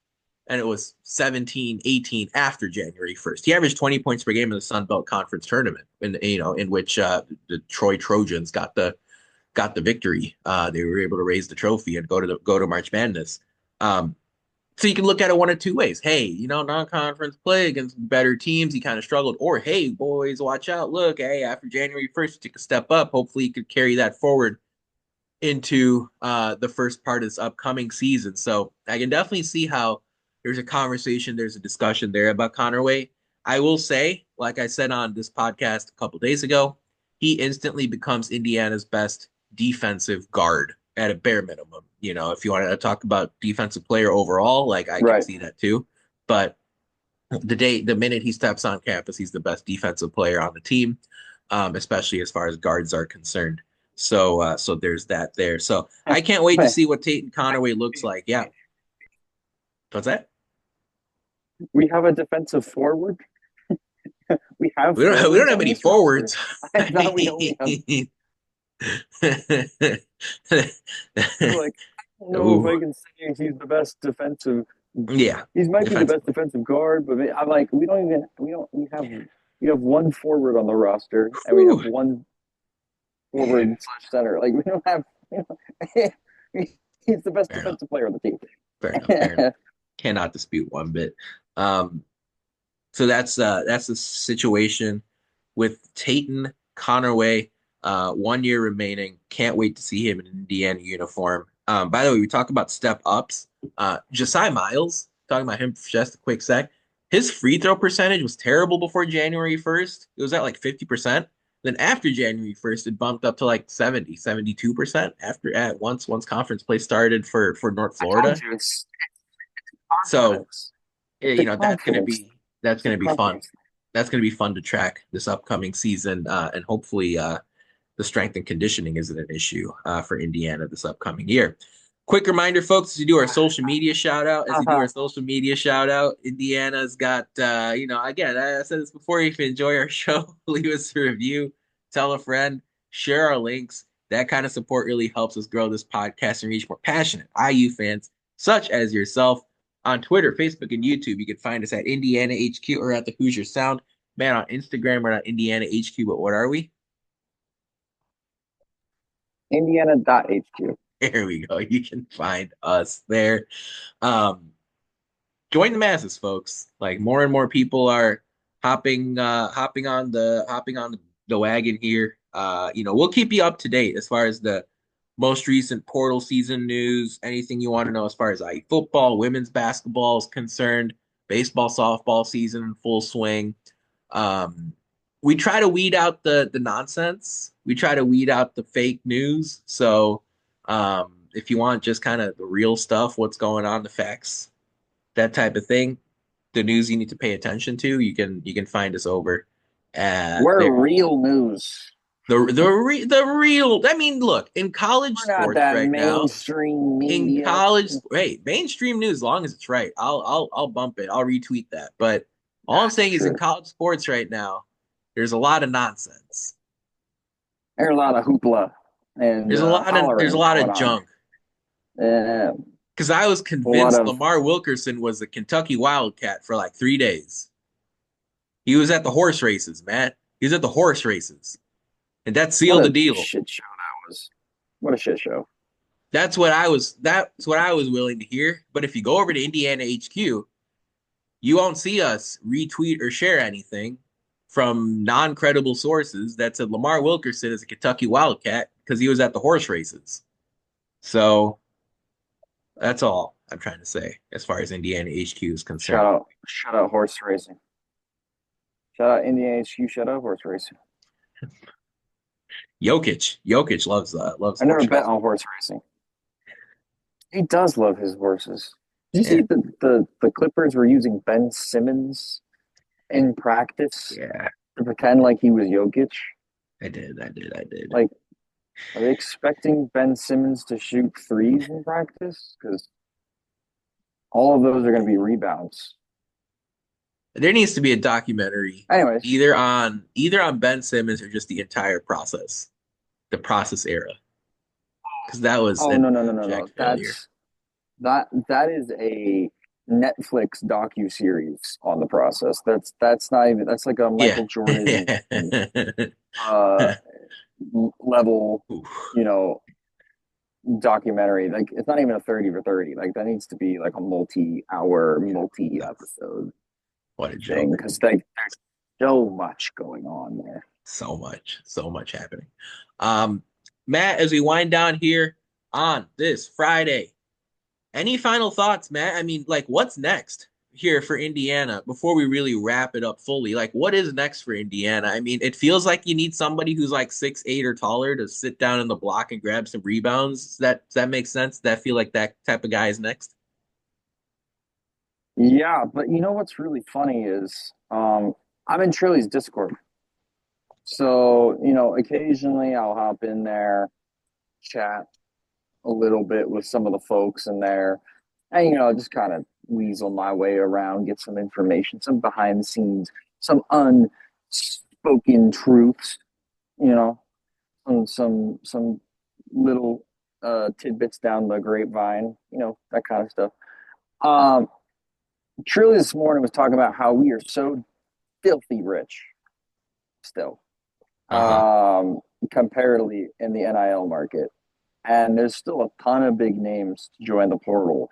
and it was 17, 18 after January 1st. He averaged 20 points per game in the Sun Belt Conference tournament, in which the Troy Trojans got the victory. They were able to raise the trophy and go to March Madness. Um, so you can look at it one of two ways. Hey, non-conference play against better teams, he kind of struggled. Or hey, boys, watch out. Look, hey, after January 1st, he took a step up. Hopefully, he could carry that forward into the first part of this upcoming season. So I can definitely see how there's a conversation, there's a discussion there about Conerway. I will say, like I said on this podcast a couple days ago, he instantly becomes Indiana's best defensive guard at a bare minimum. If you wanted to talk about defensive player overall, like I can right. see that too. But the minute he steps on campus, he's the best defensive player on the team, especially as far as guards are concerned. So there's that there. So I can't wait to see what Tayton Conerway looks like. Yeah, what's that? We have a defensive forward. We have We don't forwards have on any this roster. forwards. I thought we only have like I don't know if Ooh, I can say he's the best defensive. yeah, He might be the best defensively. defensive guard, but I'm like we have one forward on the roster and we have Whew. one forward slash center. Like we don't have you know, he's the best Fair enough. defensive player on the team. Fair enough. Fair enough. Cannot dispute one bit. Um, so that's the situation with Tayton Conerway. 1 year remaining. Can't wait to see him in an Indiana uniform. By the way, we talk about step ups. Jasai Miles, talking about him for just a quick sec. His free throw percentage was terrible before January 1st. It was at like 50%. Then after January 1st, it bumped up to like 70, 72% after at once conference play started for North I told Florida. you it's So, confidence. It's the confidence. that's It's gonna the be fun. confidence. That's gonna be fun to track this upcoming season, and hopefully the strength and conditioning isn't an issue for Indiana this upcoming year. Quick reminder, folks, as you do our social media shout out, Indiana's got, again, I said this before, if you enjoy our show, leave us a review, tell a friend, share our links. That kind of support really helps us grow this podcast and reach more passionate IU fans, such as yourself. On Twitter, Facebook, and YouTube, you can find us at Indiana HQ or at the Hoosier Sound. Man, on Instagram, we're not Indiana HQ, but what are we? Indiana.HQ. There we go. You can find us there. Um, Join the masses, folks. Like more and more people are hopping on the wagon here. We'll keep you up to date as far as the most recent portal season news, anything you want to know as far as football, women's basketball is concerned, baseball, softball season in full swing. Um, we try to weed out the nonsense. We try to weed out the fake news. So if you want just kind of the real stuff, what's going on, the facts, that type of thing, the news you need to pay attention to, you can find us over We're there. real news. The real. I mean, look, in college We're not sports that right now, mainstream in media. college, hey, mainstream news, as long as it's right, I'll bump it. I'll retweet that. But all I'm That's saying is, in true. college sports right now, there's a lot of nonsense. There's a lot of hoopla and There's a hollering lot going of on. junk. Yeah, Because I was a lot convinced of Lamar Wilkerson was a Kentucky Wildcat for like 3 days. He was at the horse races, Matt. He was at the horse races, and that what sealed the a deal. shit show that was. What a shit show. That's what I was willing to hear. But if you go over to Indiana HQ, you won't see us retweet or share anything from non-credible sources that said Lamar Wilkerson is a Kentucky Wildcat because he was at the horse races. So that's all I'm trying to say as far as Indiana HQ is concerned. Shout out horse racing. Shout out Indiana HQ. Shout out horse racing. Jokic loves I never horse bet racing. on horse racing. He does love his horses. Did you Yeah, see the Clippers were using Ben Simmons in practice yeah, to pretend like he was Jokic? I did. Like, are they expecting Ben Simmons to shoot threes in practice? Because all of those are going to be rebounds. There needs to be a documentary Anyways, either on Ben Simmons or just the entire process, the process era, because that was oh an no no no no no. abject failure. That is a Netflix docu series on the process. That's not even that's like a Yeah. Michael Jordan uh level, Oof, you know, documentary. Like it's not even a 30 for 30. Like that needs to be like a multi-hour, yeah, that's multi-episode what a thing joke. because like there's so much going on there. So much happening. Um, Matt, as we wind down here on this Friday, any final thoughts, Matt? I mean, like, what's next here for Indiana before we really wrap it up fully? Like, what is next for Indiana? I mean, it feels like you need somebody who's like 6'8" or taller to sit down in the block and grab some rebounds. Does that make sense? Does that feel like that type of guy is next? Yeah, but you know what's really funny is I'm in Trilly's Discord. So, you know, occasionally I'll hop in there, chat a little bit with some of the folks in there, and you know, just kind of weasel my way around, get some information, some behind the scenes, some unspoken truths, you know, some little tidbits down the grapevine, you know, that kind of stuff. Um, Truly this morning was talking about how we are so filthy rich still, Uh-huh. comparatively in the NIL market. And there's still a ton of big names to join the portal.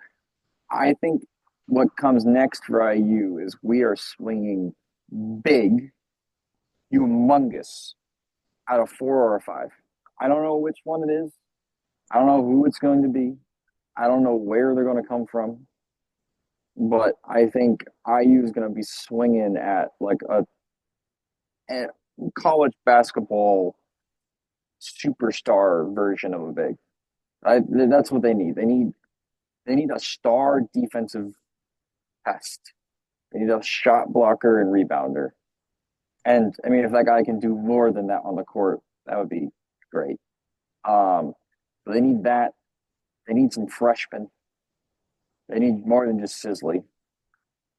I think what comes next for IU is we are swinging big, humongous out of four or five. I don't know which one it is. I don't know who it's going to be. I don't know where they're going to come from. But I think IU is going to be swinging at like a college basketball superstar version of a big. That's what they need. They need a star defensive pest. They need a shot blocker and rebounder. And I mean, if that guy can do more than that on the court, that would be great. So they need that. They need some freshmen. They need more than just Sisley.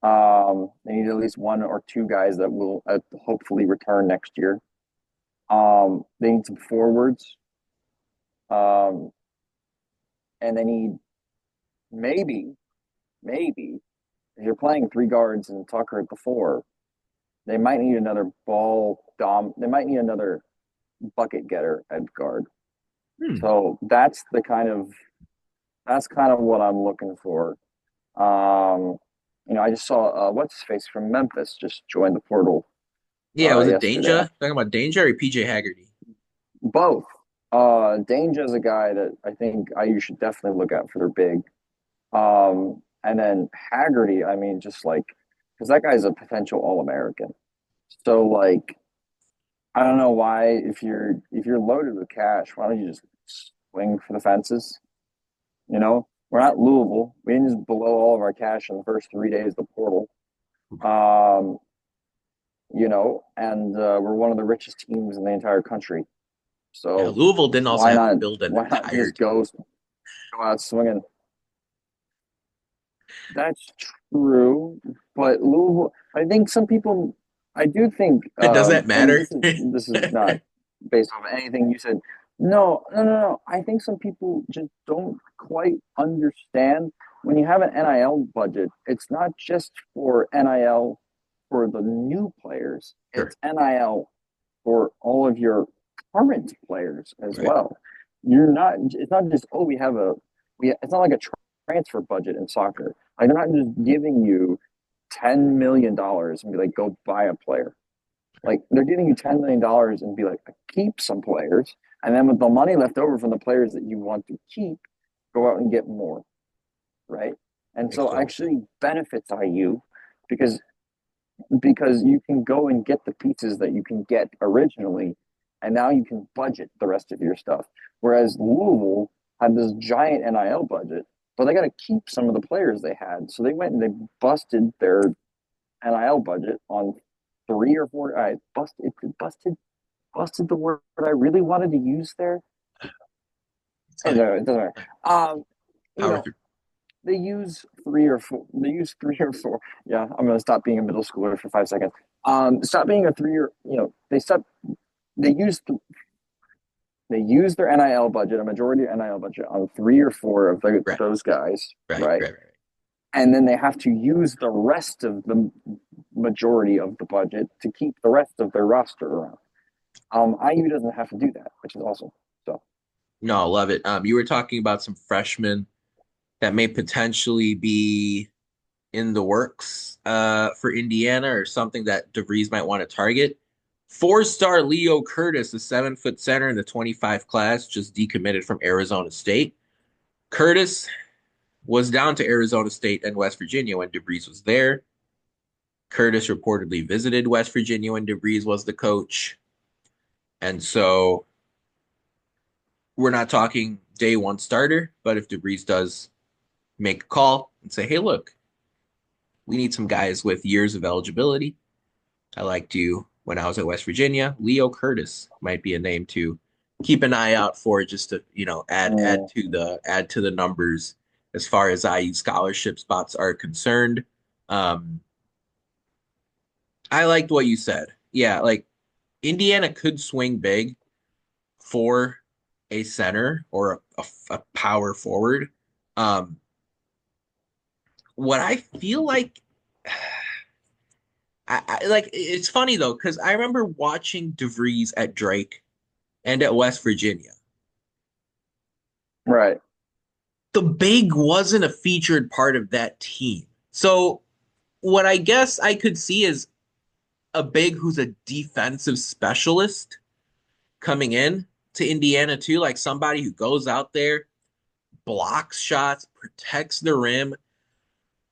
They need at least one or two guys that will hopefully return next year. They need some forwards. Um, and they need maybe, maybe if you're playing three guards and Tucker at the four, they might need another ball dom. They might need another bucket getter at guard. Hmm. So that's kind of what I'm looking for. I just saw what's his face from Memphis just joined the portal Yeah, was it yesterday. Danger? Talking about Danger or PJ Haggerty? Both. Danger is a guy that I think you should definitely look at for their big. And then Haggerty, I mean, just like because that guy's a potential All American. So like, I don't know why if you're loaded with cash, why don't you just swing for the fences? We're not Louisville. We didn't just blow all of our cash in the first 3 days of the portal. Um, and we're one of the richest teams in the entire country. Yeah, So Louisville didn't also why have to not? build an Why not entire just team. go out swinging? That's true, but Louisville. I think some people. I do think, Does that and matter? this is not based off anything you said. No, no, no, no. I think some people just don't quite understand when you have an NIL budget. It's not just for NIL for the new players. Sure. It's NIL for all of your current players as Right. well. You're not. It's not just we have a. It's not like a transfer budget in soccer. Like they're not just giving you $10 million and be like, go buy a player. Like they're giving you $10 million and be like, keep some players, and then with the money left over from the players that you want to keep, go out and get more, right? And Makes so total sense. actually benefits IU because because you can go and get the pieces that you can get originally, and now you can budget the rest of your stuff. Whereas Louisville had this giant NIL budget, but they got to keep some of the players they had, so they went and they busted their NIL budget on three or four. I busted the word I really wanted to use there. It's And fine. it doesn't matter. You Power know, through. they use three or four. They use three or four. Yeah, I'm gonna stop being a middle schooler for 5 seconds. Stop being a three or they stop. They use they use their NIL budget, a majority of NIL budget, on three or four of Right. those guys, Right. right? Right. Right. And then they have to use the rest of the majority of the budget to keep the rest of their roster around. IU doesn't have to do that, which is awesome. So No, I love it. You were talking about some freshmen that may potentially be in the works for Indiana or something that DeVries might want to target. Four-star Leo Curtis, the 7-foot center in the 25 class, just decommitted from Arizona State. Curtis was down to Arizona State and West Virginia when DeVries was there. Curtis reportedly visited West Virginia when DeVries was the coach. And so we're not talking day one starter, but if DeVries does make a call and say, hey, look, we need some guys with years of eligibility. I liked you when I was at West Virginia. Leo Curtis might be a name to keep an eye out for, just to mm, add to the numbers as far as IU scholarship spots are concerned. Um, I liked what you said. Yeah, like Indiana could swing big for a center or a power forward. Um, what I feel like I like it's funny though, because I remember watching DeVries at Drake and at West Virginia. right. The big wasn't a featured part of that team. So what I guess I could see is a big who's a defensive specialist coming in to Indiana too, like somebody who goes out there, blocks shots, protects the rim,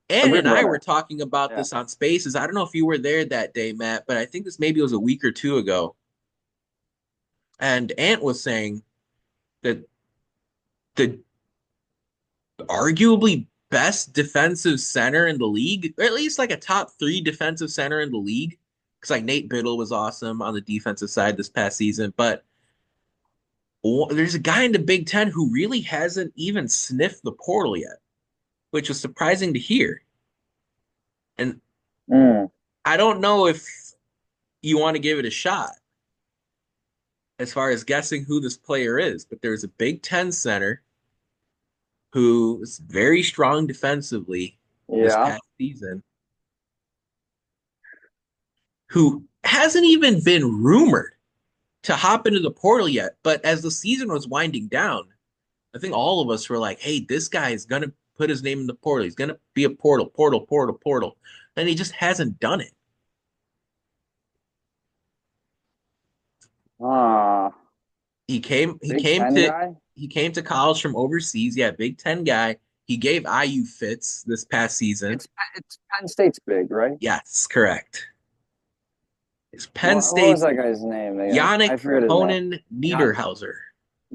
A Ann good and I were runner. talking about Yeah. this on Spaces. I don't know if you were there that day, Matt, but I think this maybe was a week or two ago. And Ant was saying that the arguably best defensive center in the league, or at least like a top three defensive center in the league, because like Nate Biddle was awesome on the defensive side this past season, but there's a guy in the Big Ten who really hasn't even sniffed the portal yet, which was surprising to hear. And Mm. I don't know if you want to give it a shot as far as guessing who this player is, but there's a Big Ten center who is very strong defensively this Yeah. past season, who hasn't even been rumored to hop into the portal yet. But as the season was winding down, I think all of us were like, hey, this guy is going to put his name in the portal. He's going to be a portal. And he just hasn't done it. Ah, He came he Big came Ten to guy. he came to college from overseas. Yeah, Big Ten guy. He gave IU fits this past season. It's Penn State's big, right? Yes, correct. It's Penn What was State's that guy's name again? I Yannick forget his name. Honen Yeah, Niederhauser.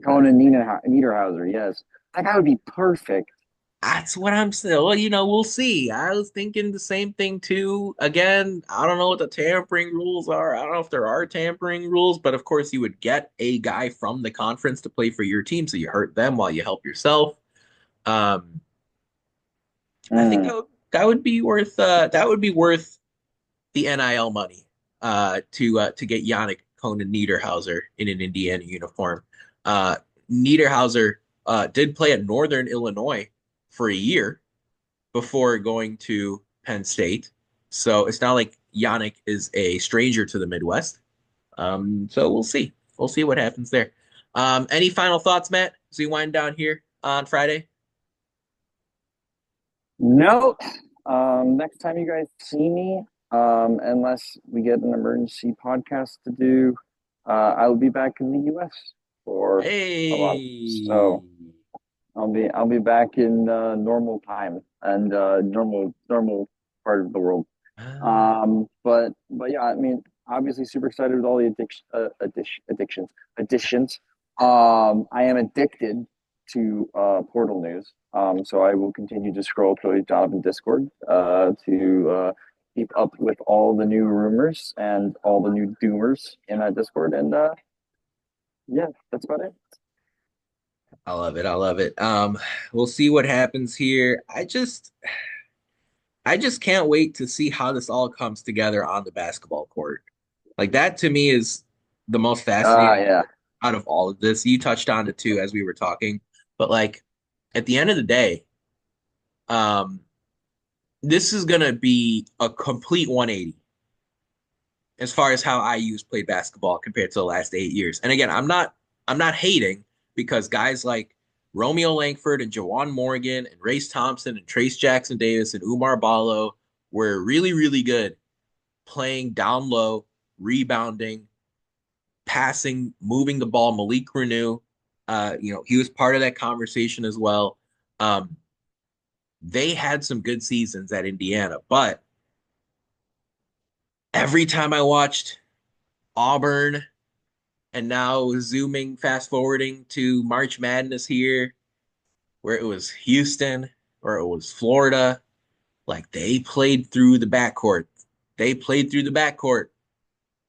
Conan Niederhauser. Yes, that guy would be perfect. That's what I'm saying. Well, we'll see. I was thinking the same thing too. Again, I don't know what the tampering rules are. I don't know if there are tampering rules, but of course you would get a guy from the conference to play for your team, so you hurt them while you help yourself. Um, I think Mm. that would be worth the NIL money to get Yannick Conan Niederhauser in an Indiana uniform. Uh, Niederhauser did play at Northern Illinois for a year before going to Penn State, so it's not like Yannick is a stranger to the Midwest. So we'll see. We'll see what happens there. Any final thoughts, Matt, as we wind down here on Friday? No. Next time you guys see me, unless we get an emergency podcast to do, I will be back in the U.S. for a while. Hey. So I'll be back in normal time and normal part of the world. But yeah, I mean, obviously super excited with all the additions. I am addicted to Portal news. So I will continue to scroll through Donovan Discord to keep up with all the new rumors and all the new doomers in that Discord. And yeah, that's about it. I love it. I love it. We'll see what happens here. I just can't wait to see how this all comes together on the basketball court. Like that to me is the most fascinating Yeah. out of all of this. You touched on it too as we were talking, but like at the end of the day, um, this is gonna be a complete 180 as far as how IU's played basketball compared to the last 8 years. And again, I'm not hating because guys like Romeo Langford and Jawan Morgan and Race Thompson and Trace Jackson Davis and Umar Ballo were really, really good playing down low, rebounding, passing, moving the ball. Malik Renew, he was part of that conversation as well. Um, they had some good seasons at Indiana, but every time I watched Auburn and now zooming, fast forwarding to March Madness here, where it was Houston or it was Florida, like they played through the backcourt. They played through the backcourt.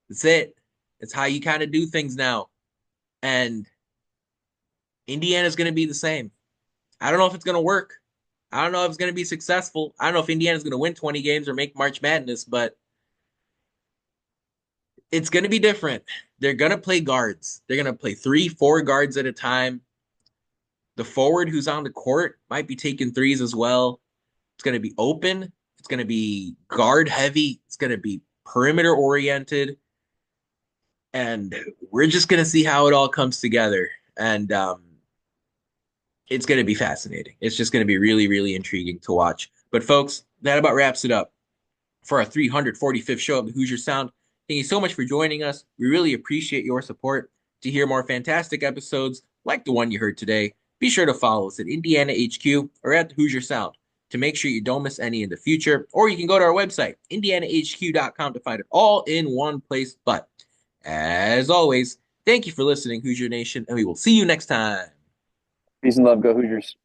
That's it. It's how you kind of do things now. And Indiana's going to be the same. I don't know if it's going to work. I don't know if it's going to be successful. I don't know if Indiana's going to win 20 games or make March Madness, but it's going to be different. They're going to play guards. They're going to play three, four guards at a time. The forward who's on the court might be taking threes as well. It's going to be open. It's going to be guard heavy. It's going to be perimeter oriented. And we're just going to see how it all comes together. And it's going to be fascinating. It's just going to be really, really intriguing to watch. But, folks, that about wraps it up for our 345th show of the Hoosier Sound. Thank you so much for joining us. We really appreciate your support. To hear more fantastic episodes like the one you heard today, be sure to follow us at Indiana HQ or at the Hoosier Sound. to make sure you don't miss any in the future. Or you can go to our website, indianahq.com, to find it all in one place. But as always, thank you for listening, Hoosier Nation, and we will see you next time. Peace and love. Go Hoosiers.